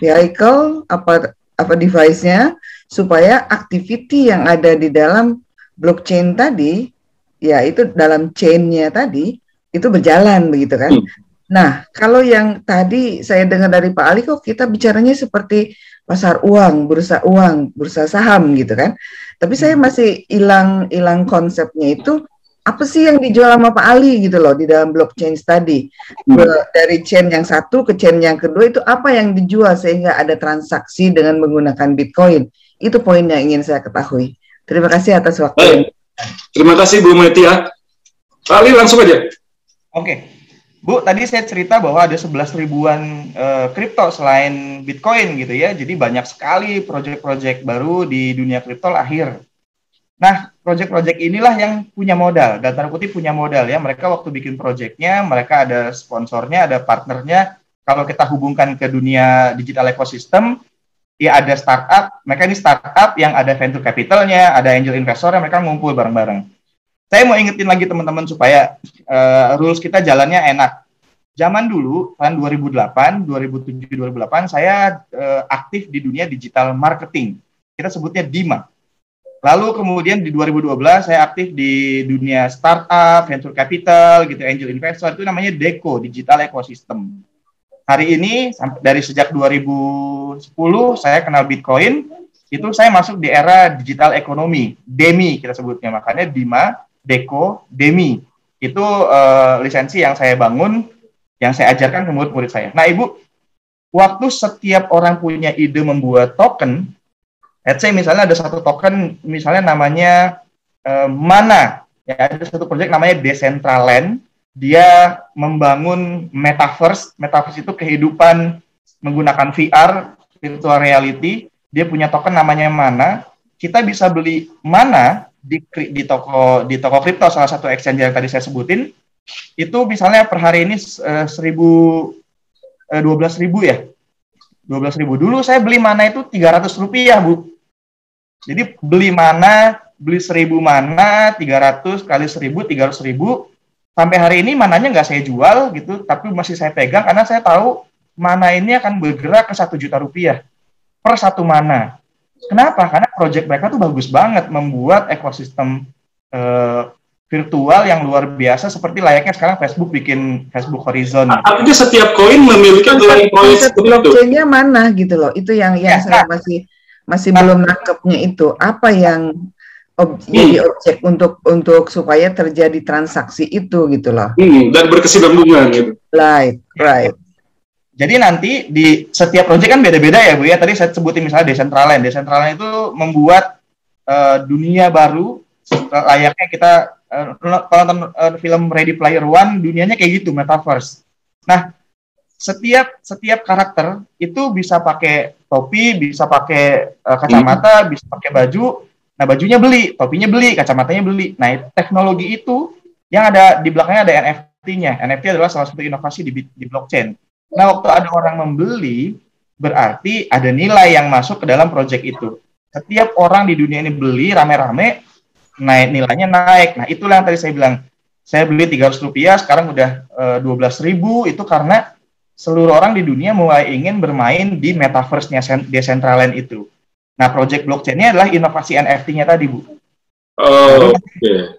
vehicle apa device-nya supaya activity yang ada di dalam blockchain tadi, ya itu dalam chain-nya tadi itu berjalan begitu kan. Nah, kalau yang tadi saya dengar dari Pak Ali, kok kita bicaranya seperti pasar uang, bursa saham gitu kan. Tapi saya masih hilang konsepnya itu, apa sih yang dijual sama Pak Ali gitu loh di dalam blockchain tadi. Dari chain yang satu ke chain yang kedua itu apa yang dijual sehingga ada transaksi dengan menggunakan Bitcoin. Itu poin yang ingin saya ketahui. Terima kasih atas waktu. Terima kasih Bu Metia. Pak Ali langsung aja. Oke. Bu, tadi saya cerita bahwa ada 11 ribuan kripto selain Bitcoin gitu ya. Jadi banyak sekali proyek-proyek baru di dunia kripto lahir. Nah, proyek-proyek inilah yang punya modal, dan tanda kutip punya modal ya. Mereka waktu bikin proyeknya, mereka ada sponsornya, ada partnernya. Kalau kita hubungkan ke dunia digital ecosystem, ya ada startup, mereka ini startup yang ada venture capitalnya, ada angel investor yang mereka ngumpul bareng-bareng. Saya mau ingetin lagi teman-teman supaya rules kita jalannya enak. Zaman dulu, tahun 2008, 2007, 2008, saya aktif di dunia digital marketing. Kita sebutnya DIMA. Lalu kemudian di 2012 saya aktif di dunia startup, venture capital, gitu, angel investor, itu namanya DECO, Digital Ecosystem. Hari ini, dari sejak 2010, saya kenal Bitcoin, itu saya masuk di era digital ekonomi, DEMI kita sebutnya, makanya DIMA, DECO, DEMI. Itu lisensi yang saya bangun, yang saya ajarkan ke murid-murid saya. Nah, Ibu, waktu setiap orang punya ide membuat token, let's say misalnya ada satu token, misalnya namanya Mana, ya ada satu proyek namanya Decentraland, dia membangun metaverse itu kehidupan menggunakan VR, virtual reality, dia punya token namanya Mana, kita bisa beli Mana di toko kripto, salah satu exchange yang tadi saya sebutin, itu misalnya per hari ini 12.000 ya. 12.000. Dulu saya beli Mana itu Rp300, Bu. Jadi beli 1.000 Mana, 300 kali 1.000, 300.000. Sampai hari ini Mananya nggak saya jual gitu, tapi masih saya pegang karena saya tahu Mana ini akan bergerak ke Rp1 juta per satu Mana. Kenapa? Karena proyek mereka tuh bagus banget, membuat ekosistem virtual yang luar biasa, seperti layaknya sekarang Facebook bikin Facebook Horizon. Artinya setiap koin memiliki konsep blockchain-nya mana gitu loh. Itu yang saya masih belum nangkepnya itu. Apa yang jadi objek untuk supaya terjadi transaksi itu gitu loh. Dan berkesinambungan gitu. Right. Jadi nanti di setiap proyek kan beda-beda ya, Bu ya. Tadi saya sebutin misalnya Decentraland. Decentraland itu membuat dunia baru, layaknya kita kalau nonton film Ready Player One, dunianya kayak gitu, metaverse. Nah, setiap karakter itu bisa pakai topi, bisa pakai kacamata, bisa pakai baju. Nah, bajunya beli, topinya beli, kacamatanya beli. Nah, teknologi itu yang ada di belakangnya ada NFT-nya. NFT adalah salah satu inovasi di blockchain. Nah, waktu ada orang membeli, berarti ada nilai yang masuk ke dalam proyek itu. Setiap orang di dunia ini beli rame-rame, nilainya naik. Nah, itulah yang tadi saya bilang. Saya beli Rp300, sekarang udah 12.000, itu karena seluruh orang di dunia mulai ingin bermain di metaverse-nya Decentraland itu. Nah, project blockchain-nya adalah inovasi NFT-nya tadi, Bu.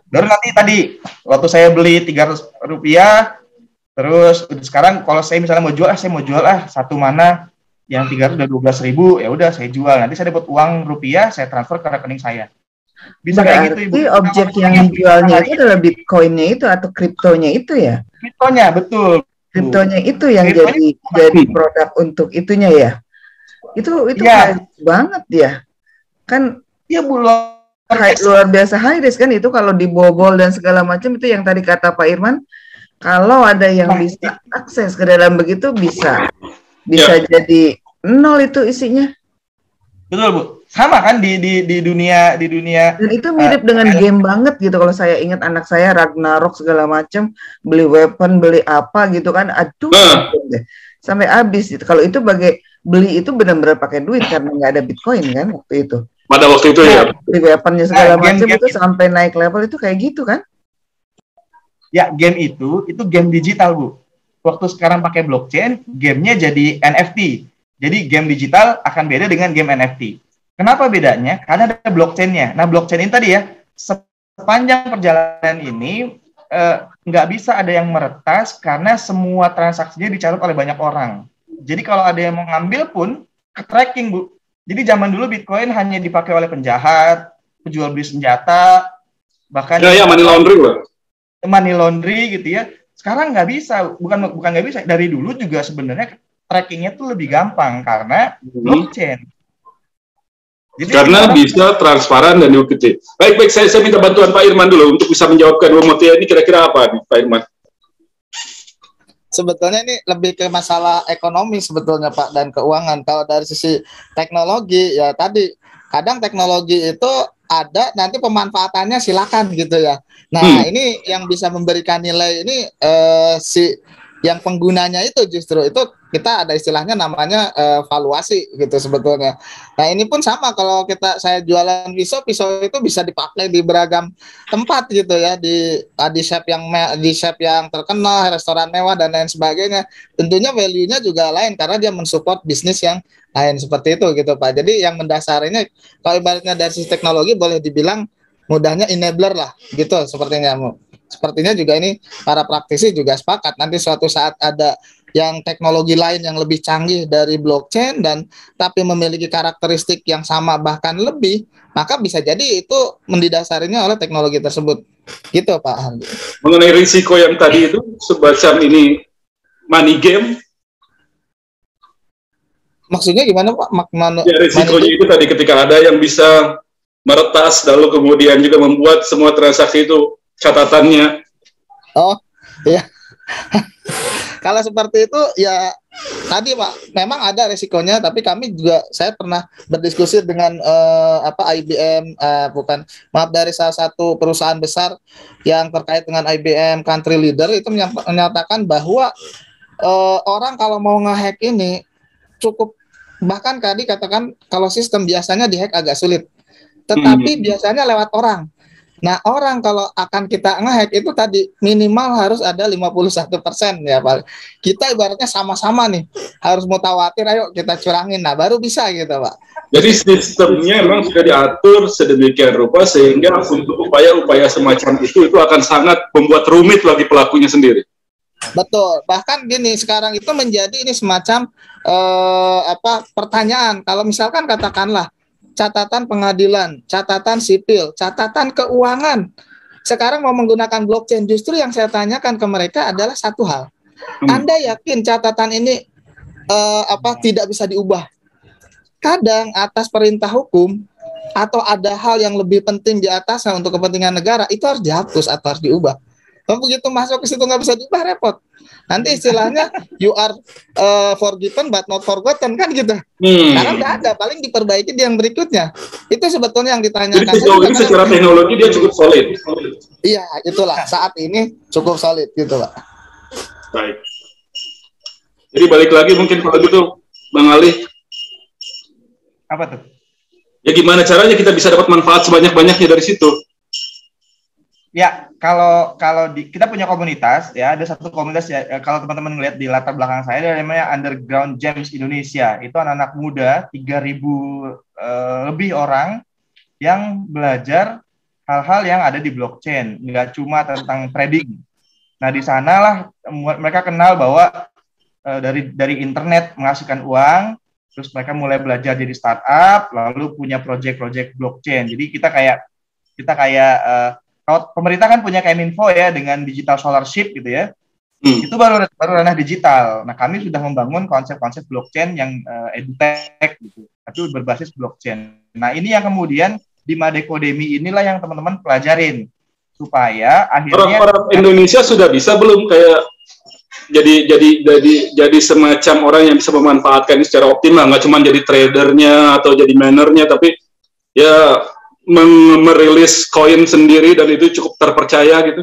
Baru nanti tadi, waktu saya beli Rp300, terus sekarang kalau saya misalnya mau jual, saya mau jual satu Mana yang 300 udah 12.000, ya udah saya jual. Nanti saya dapat uang rupiah, saya transfer ke rekening saya. Bisa kayak gitu, Ibu. Objek yang dijualnya itu adalah Bitcoin-nya itu atau kriptonya itu ya? Kriptonya, betul. Kriptonya itu yang jadi produk untuk itunya ya? Itu ya. High banget ya. Kan ya luar biasa high risk kan itu kalau dibobol dan segala macam, itu yang tadi kata Pak Irman, kalau ada yang bisa akses ke dalam begitu bisa jadi nol itu isinya. Betul, Bu. Sama kan di dunia. Dan itu mirip dengan game banget gitu. Kalau saya ingat anak saya Ragnarok segala macam, beli weapon, beli apa gitu kan. Aduh. Sampai habis gitu. Kalau itu beli itu benar-benar pakai duit karena nggak ada Bitcoin kan waktu itu. Pada waktu itu ya. Beli weaponnya segala macam itu sampai naik level itu kayak gitu kan. Ya, game itu game digital, Bu. Waktu sekarang pakai blockchain, gamenya jadi NFT. Jadi game digital akan beda dengan game NFT. Kenapa bedanya? Karena ada blockchain-nya. Nah, blockchain ini tadi ya, sepanjang perjalanan ini nggak bisa ada yang meretas karena semua transaksinya dicatat oleh banyak orang. Jadi kalau ada yang mau ngambil pun ke tracking, Bu. Jadi zaman dulu Bitcoin hanya dipakai oleh penjahat, penjual beli senjata, bahkan money laundering lah. Money laundry gitu ya. Sekarang nggak bisa, bukan nggak bisa. Dari dulu juga sebenarnya trackingnya tuh lebih gampang karena blockchain. Jadi karena bisa transparan dan diikuti. Baik, saya minta bantuan Pak Irman dulu untuk bisa menjawabkan Motia ini kira-kira apa nih, Pak Irman? Sebetulnya ini lebih ke masalah ekonomi sebetulnya, Pak, dan keuangan. Kalau dari sisi teknologi ya tadi kadang teknologi itu ada, nanti pemanfaatannya silakan gitu ya. Nah, ini yang bisa memberikan nilai ini si yang penggunanya itu justru itu kita ada istilahnya namanya valuasi gitu sebetulnya. Nah, ini pun sama kalau saya jualan pisau itu bisa dipakai di beragam tempat gitu ya, di chef yang terkenal, restoran mewah dan lain sebagainya. Tentunya value-nya juga lain karena dia mensupport bisnis yang lain seperti itu gitu Pak. Jadi yang mendasarinya kalau ibaratnya dari sisi teknologi boleh dibilang mudahnya enabler lah gitu sepertinya. Sepertinya juga ini para praktisi juga sepakat nanti suatu saat ada yang teknologi lain yang lebih canggih dari blockchain dan tapi memiliki karakteristik yang sama bahkan lebih, maka bisa jadi itu mendasarinya oleh teknologi tersebut. Gitu Pak Handi. Mengenai risiko yang tadi itu semacam ini money game. Maksudnya gimana Pak? Ya, risikonya itu tadi ketika ada yang bisa meretas lalu kemudian juga membuat semua transaksi itu catatannya. Oh, iya. Kalau seperti itu ya tadi Pak, memang ada risikonya, tapi saya pernah berdiskusi dengan IBM dari salah satu perusahaan besar yang terkait dengan IBM country leader itu menyatakan bahwa orang kalau mau ngehack ini cukup, bahkan tadi katakan kalau sistem biasanya dihack agak sulit, tetapi biasanya lewat orang. Nah, orang kalau akan kita ngehack itu tadi minimal harus ada 51% ya Pak. Kita ibaratnya sama-sama nih harus mutawatir, ayo kita curangin, nah baru bisa gitu Pak. Jadi sistemnya memang sudah diatur sedemikian rupa sehingga untuk upaya-upaya semacam itu akan sangat membuat rumit bagi pelakunya sendiri. Betul, bahkan gini sekarang itu menjadi ini semacam pertanyaan. Kalau misalkan katakanlah catatan pengadilan, catatan sipil, catatan keuangan. Sekarang mau menggunakan blockchain, justru yang saya tanyakan ke mereka adalah satu hal. Anda yakin catatan ini tidak bisa diubah? Kadang atas perintah hukum atau ada hal yang lebih penting di atasnya untuk kepentingan negara, itu harus dihapus atau harus diubah. Kalau begitu masuk ke situ nggak bisa diubah, repot. Nanti istilahnya you are forgiven but not forgotten kan gitu. Karena nggak ada, paling diperbaiki di yang berikutnya. Itu sebetulnya yang ditanyakan. Jadi sejauh ini secara teknologi dia cukup solid. Iya, itulah saat ini cukup solid gitu Pak. Baik. Jadi balik lagi mungkin kalau gitu Bang Ali. Apa tuh? Ya gimana caranya kita bisa dapat manfaat sebanyak-banyaknya dari situ? Ya, kalau kita punya komunitas ya, ada satu komunitas ya, kalau teman-teman ngeliat di latar belakang saya ada namanya Underground Gems Indonesia. Itu anak-anak muda 3.000 lebih orang yang belajar hal-hal yang ada di blockchain, nggak cuma tentang trading. Nah, di sanalah mereka kenal bahwa dari internet menghasilkan uang, terus mereka mulai belajar jadi startup, lalu punya project-project blockchain. Jadi kita kayak kalau pemerintah kan punya Keminfo ya dengan digital scholarship gitu ya. Itu baru ranah digital. Nah, kami sudah membangun konsep-konsep blockchain yang edutech gitu, tapi berbasis blockchain. Nah, ini yang kemudian di Madecodemy inilah yang teman-teman pelajarin supaya akhirnya orang Indonesia sudah bisa belum kayak jadi semacam orang yang bisa memanfaatkan ini secara optimal, nggak cuma jadi tradernya atau jadi minernya, tapi ya merilis koin sendiri dan itu cukup terpercaya gitu.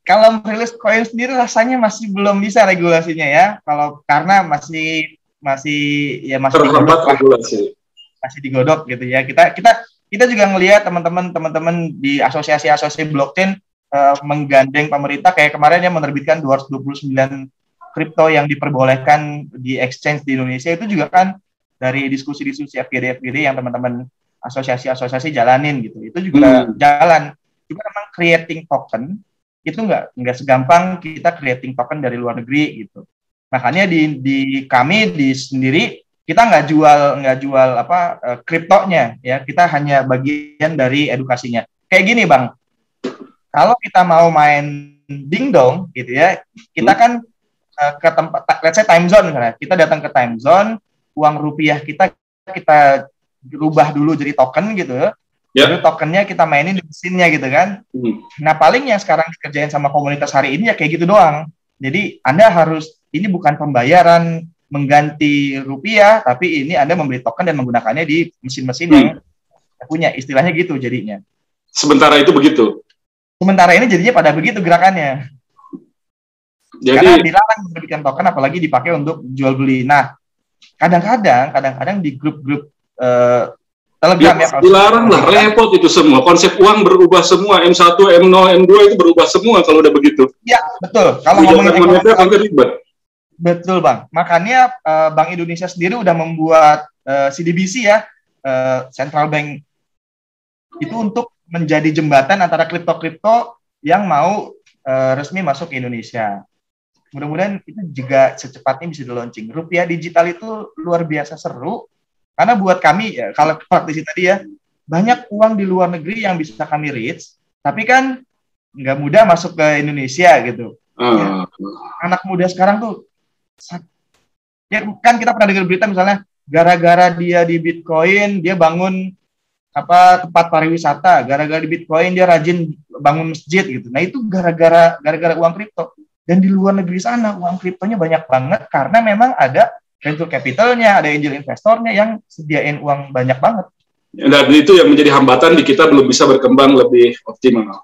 Kalau merilis koin sendiri rasanya masih belum bisa regulasinya ya. Kalau karena masih terhambat regulasi. Masih digodok gitu ya. Kita juga ngelihat teman-teman di asosiasi blockchain menggandeng pemerintah kayak kemarin yang menerbitkan 229 kripto yang diperbolehkan di exchange di Indonesia, itu juga kan dari diskusi-diskusi FGD yang teman-teman asosiasi jalanin gitu. Itu juga jalan. Juga memang creating token itu nggak segampang kita creating token dari luar negeri gitu. Makanya di kami sendiri kita nggak jual kriptonya ya, kita hanya bagian dari edukasinya. Kayak gini Bang, kalau kita mau main dingdong gitu ya, kita kan ke tempat, let's say time zone misalnya, kita datang ke time zone, uang rupiah kita rubah dulu jadi token gitu, lalu tokennya kita mainin di mesinnya gitu kan. Nah paling yang sekarang dikerjain sama komunitas hari ini ya kayak gitu doang. Jadi Anda ini bukan pembayaran mengganti rupiah, tapi ini Anda membeli token dan menggunakannya di mesin-mesin yang punya, istilahnya gitu jadinya. Sementara itu begitu. Sementara ini jadinya pada begitu gerakannya. Jadi, karena dilarang menerbitkan token, apalagi dipakai untuk jual beli. Nah, kadang-kadang di grup-grup Telegram ya dilarang lah, repot itu semua. Konsep uang berubah semua, M1, M0, M2 itu berubah semua kalau udah begitu. Iya, betul. Kalau ngomongin moneter agak ribet. Betul, Bang. Makanya Bank Indonesia sendiri udah membuat CDBC ya, Central Bank itu untuk menjadi jembatan antara kripto-kripto yang mau resmi masuk ke Indonesia. Mudah-mudahan itu juga secepatnya bisa di-launching. Rupiah digital itu luar biasa seru. Karena buat kami, ya, kalau praktisi tadi ya, banyak uang di luar negeri yang bisa kami reach, tapi kan nggak mudah masuk ke Indonesia gitu. Ya. Anak muda sekarang tuh, ya kan kita pernah dengar berita misalnya, gara-gara dia di Bitcoin, dia bangun tempat pariwisata, gara-gara di Bitcoin dia rajin bangun masjid gitu. Nah itu gara-gara uang kripto. Dan di luar negeri sana uang kriptonya banyak banget karena memang ada venture capitalnya, ada angel investornya yang sediain uang banyak banget. Dan itu yang menjadi hambatan di kita belum bisa berkembang lebih optimal.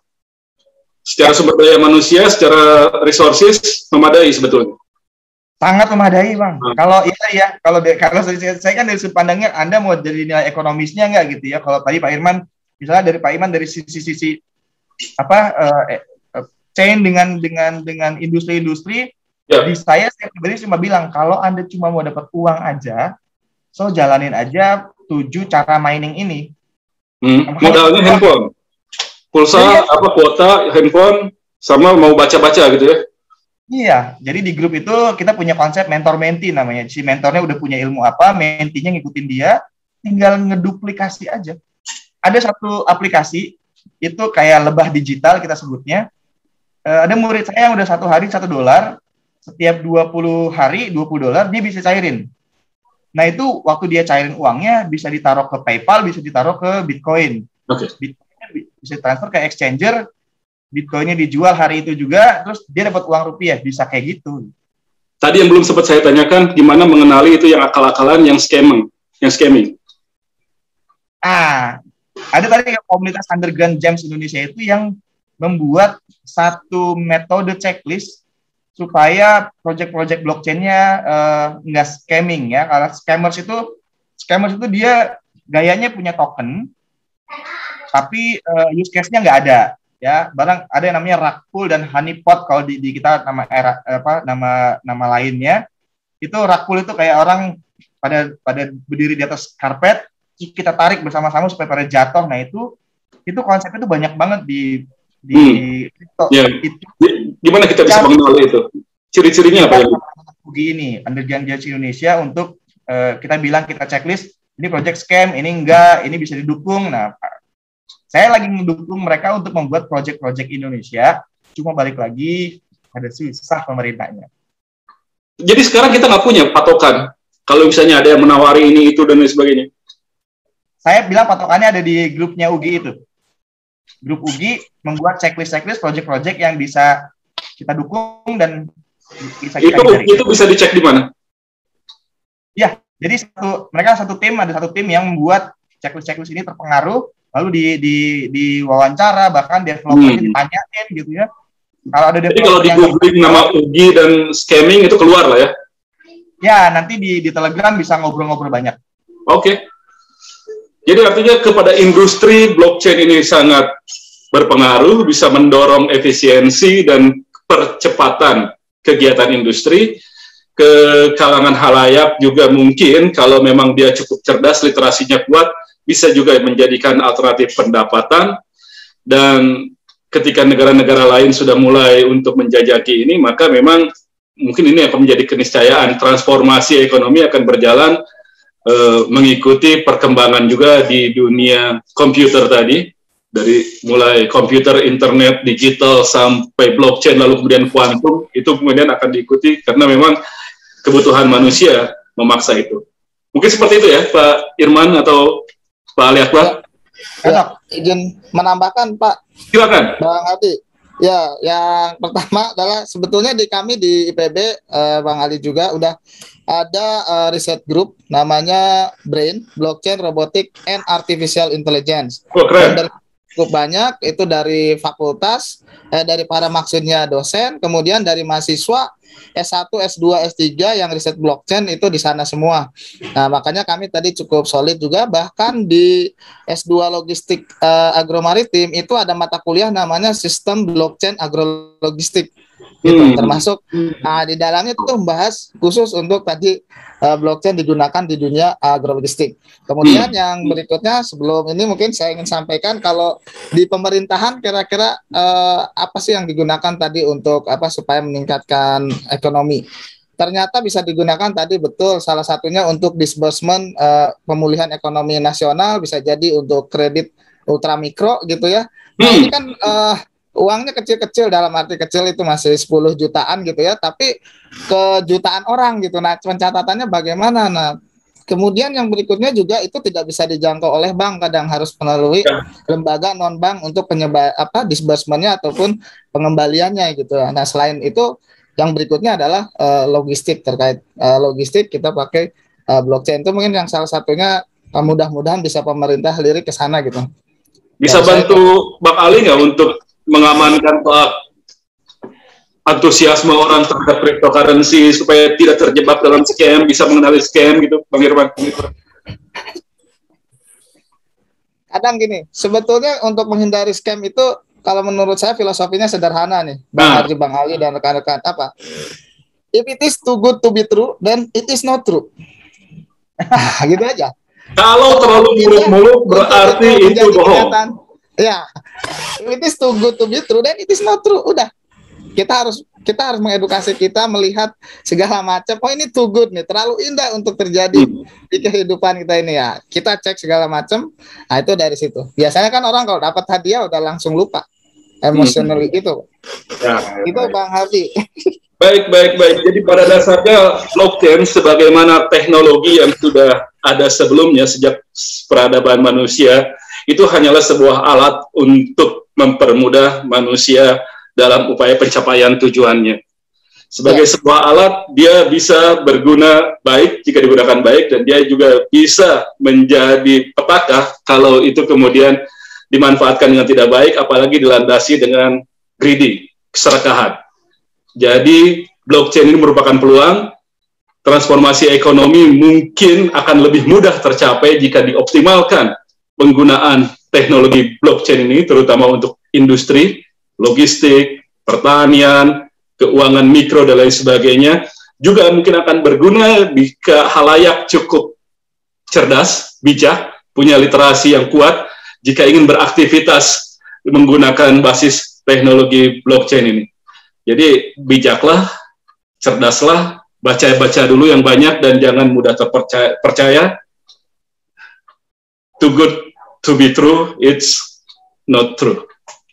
Secara sumber daya manusia, secara resources, memadai sebetulnya. Sangat memadai, Bang. Kalau saya kan dari sudut pandangnya, Anda mau jadi nilai ekonomisnya nggak gitu ya? Kalau tadi Pak Irman, misalnya dari Pak Irman dari sisi chain dengan industri-industri. Ya. Saya pribadi cuma bilang, kalau Anda cuma mau dapat uang aja, so jalanin aja 7 cara mining ini. Modalnya handphone, pulsa, kuota, handphone, sama mau baca-baca gitu ya? Iya, jadi di grup itu kita punya konsep mentor-mentee namanya. Si mentornya udah punya ilmu apa, mentee-nya ngikutin dia, tinggal ngeduplikasi aja. Ada satu aplikasi, itu kayak lebah digital kita sebutnya. Ada murid saya yang udah 1 hari $1, setiap 20 hari $20 dia bisa cairin. Nah itu waktu dia cairin uangnya bisa ditaruh ke PayPal, bisa ditaruh ke Bitcoin. Bitcoinnya bisa transfer ke exchanger, Bitcoinnya dijual hari itu juga, terus dia dapat uang rupiah, bisa kayak gitu. Tadi yang belum sempat saya tanyakan, gimana mengenali itu yang akal-akalan, yang scamming? Ada tadi komunitas Underground Gems Indonesia itu yang membuat satu metode checklist supaya project-project blockchain-nya nggak scamming ya. Karena scammers itu dia gayanya punya token, tapi use case-nya nggak ada. Ya, barang ada yang namanya rug pull dan honeypot kalau di kita nama lainnya. Itu rug pull itu kayak orang pada berdiri di atas karpet, kita tarik bersama-sama supaya pada jatuh. Nah itu konsep itu banyak banget di ya. Gimana kita bisa mengenali itu? Ciri-cirinya apa? Begini, Underground Gems Indonesia untuk kita bilang kita checklist, ini project scam, ini enggak, ini bisa didukung. Nah, saya lagi mendukung mereka untuk membuat project-project Indonesia, cuma balik lagi ada susah pemerintahnya. Jadi sekarang kita nggak punya patokan, kalau misalnya ada yang menawari ini, itu, dan lain sebagainya. Saya bilang patokannya ada di grupnya UGI itu. Grup UGI membuat checklist project-project yang bisa kita dukung dan bisa kita cari. Itu bisa dicek di mana? Ya, jadi ada satu tim yang membuat checklist ini terpengaruh, lalu di wawancara, bahkan developernya ditanyain gitu ya. Jadi kalau di googling nama UGI dan scamming itu keluar lah ya? Ya, nanti di Telegram bisa ngobrol-ngobrol banyak. Oke. Jadi artinya kepada industri blockchain ini sangat berpengaruh, bisa mendorong efisiensi dan percepatan kegiatan industri. Ke kalangan halayak juga mungkin kalau memang dia cukup cerdas, literasinya kuat, bisa juga menjadikan alternatif pendapatan. Dan ketika negara-negara lain sudah mulai untuk menjajaki ini, maka memang mungkin ini akan menjadi keniscayaan. Transformasi ekonomi akan berjalan mengikuti perkembangan juga di dunia komputer tadi, dari mulai komputer, internet, digital, sampai blockchain, lalu kemudian kuantum, itu kemudian akan diikuti karena memang kebutuhan manusia memaksa itu. Mungkin seperti itu ya, Pak Irman atau Pak Ali Akbar? Ya, izin menambahkan, Pak. Silakan. Bang Adi. Ya, yang pertama adalah sebetulnya di kami di IPB, Bang Ali juga udah ada riset group namanya BRAIN, Blockchain, Robotic, and Artificial Intelligence. Oh, keren. Cukup banyak, itu dari fakultas, dari para maksudnya dosen, kemudian dari mahasiswa S1, S2, S3 yang riset blockchain itu di sana semua. Nah, makanya kami tadi cukup solid juga, bahkan di S2 logistik agromaritim itu ada mata kuliah namanya sistem blockchain agrologistik. Gitu, termasuk di dalamnya itu membahas khusus untuk tadi blockchain digunakan di dunia agrologistik. Kemudian yang berikutnya sebelum ini mungkin saya ingin sampaikan kalau di pemerintahan kira-kira apa sih yang digunakan tadi untuk apa supaya meningkatkan ekonomi. Ternyata bisa digunakan tadi betul salah satunya untuk disbursement pemulihan ekonomi nasional, bisa jadi untuk kredit ultramikro gitu ya. Nah ini kan uangnya kecil-kecil, dalam arti kecil itu masih 10 jutaan gitu ya, tapi ke jutaan orang gitu. Nah, pencatatannya bagaimana? Nah, kemudian yang berikutnya juga itu tidak bisa dijangkau oleh bank, kadang harus melalui lembaga non-bank untuk disbursement-nya ataupun pengembaliannya gitu. Nah, selain itu yang berikutnya adalah logistik, terkait logistik kita pakai blockchain. Itu mungkin yang salah satunya, mudah-mudahan bisa pemerintah lirik ke sana gitu. Bisa bantu Bang Ali nggak untuk mengamankan antusiasme orang terhadap cryptocurrency supaya tidak terjebak dalam scam, bisa mengenali scam gitu, Bang Irwan? Kadang gini, sebetulnya untuk menghindari scam itu kalau menurut saya filosofinya sederhana nih, Bang Ali dan rekan-rekan, apa? If it is too good to be true, then it is not true. Gitu aja. Kalau terlalu muluk-muluk berarti itu bohong. Ya, it is too good to be true, then it is not true. Udah, kita harus mengedukasi kita melihat segala macam. Oh ini too good nih, terlalu indah untuk terjadi di kehidupan kita ini ya. Kita cek segala macam. Nah itu dari situ. Biasanya kan orang kalau dapat hadiah udah langsung lupa, emotionally gitu. Ya, itu Bang Hardi. Baik. Jadi pada dasarnya blockchain sebagaimana teknologi yang sudah ada sebelumnya sejak peradaban manusia, itu hanyalah sebuah alat untuk mempermudah manusia dalam upaya pencapaian tujuannya. Sebagai sebuah alat, dia bisa berguna baik jika digunakan baik, dan dia juga bisa menjadi petaka kalau itu kemudian dimanfaatkan dengan tidak baik, apalagi dilandasi dengan greedy, keserakahan. Jadi, blockchain ini merupakan peluang. Transformasi ekonomi mungkin akan lebih mudah tercapai jika dioptimalkan penggunaan teknologi blockchain ini, terutama untuk industri, logistik, pertanian, keuangan mikro, dan lain sebagainya. Juga mungkin akan berguna jika halayak cukup cerdas, bijak, punya literasi yang kuat, jika ingin beraktivitas menggunakan basis teknologi blockchain ini. Jadi bijaklah, cerdaslah, baca dulu yang banyak, dan jangan mudah terpercaya. Too good to be true, it's not true.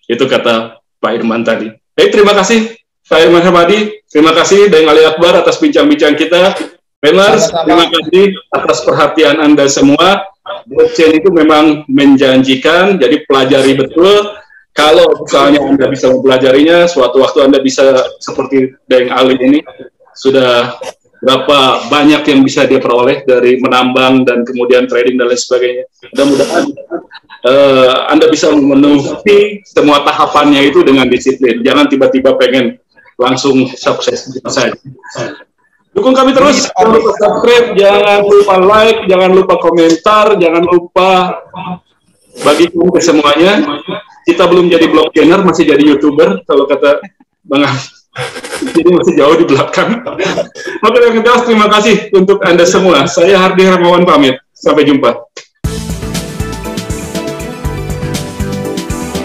Itu kata Pak Irman tadi. Terima kasih Pak Irman Hamadi, terima kasih Daeng Ali Akbar atas bincang-bincang kita. Memers, terima kasih atas perhatian Anda semua. Blockchain itu memang menjanjikan, jadi pelajari betul. Kalau misalnya Anda bisa mempelajarinya, suatu waktu Anda bisa seperti Daeng Ali ini, sudah berapa banyak yang bisa dia peroleh dari menambang dan kemudian trading dan lain sebagainya. Mudah-mudahan Anda bisa memenuhi semua tahapannya itu dengan disiplin. Jangan tiba-tiba pengen langsung sukses saja. Dukung kami terus, jangan lupa subscribe, jangan lupa like, jangan lupa komentar, jangan lupa bagikan ke semuanya. Kita belum jadi blockchainer, masih jadi YouTuber, kalau kata Bang Ali. Jadi masih jauh di belakang. Oke, terima kasih untuk Anda semua. Saya Hardi Hermawan pamit. Sampai jumpa.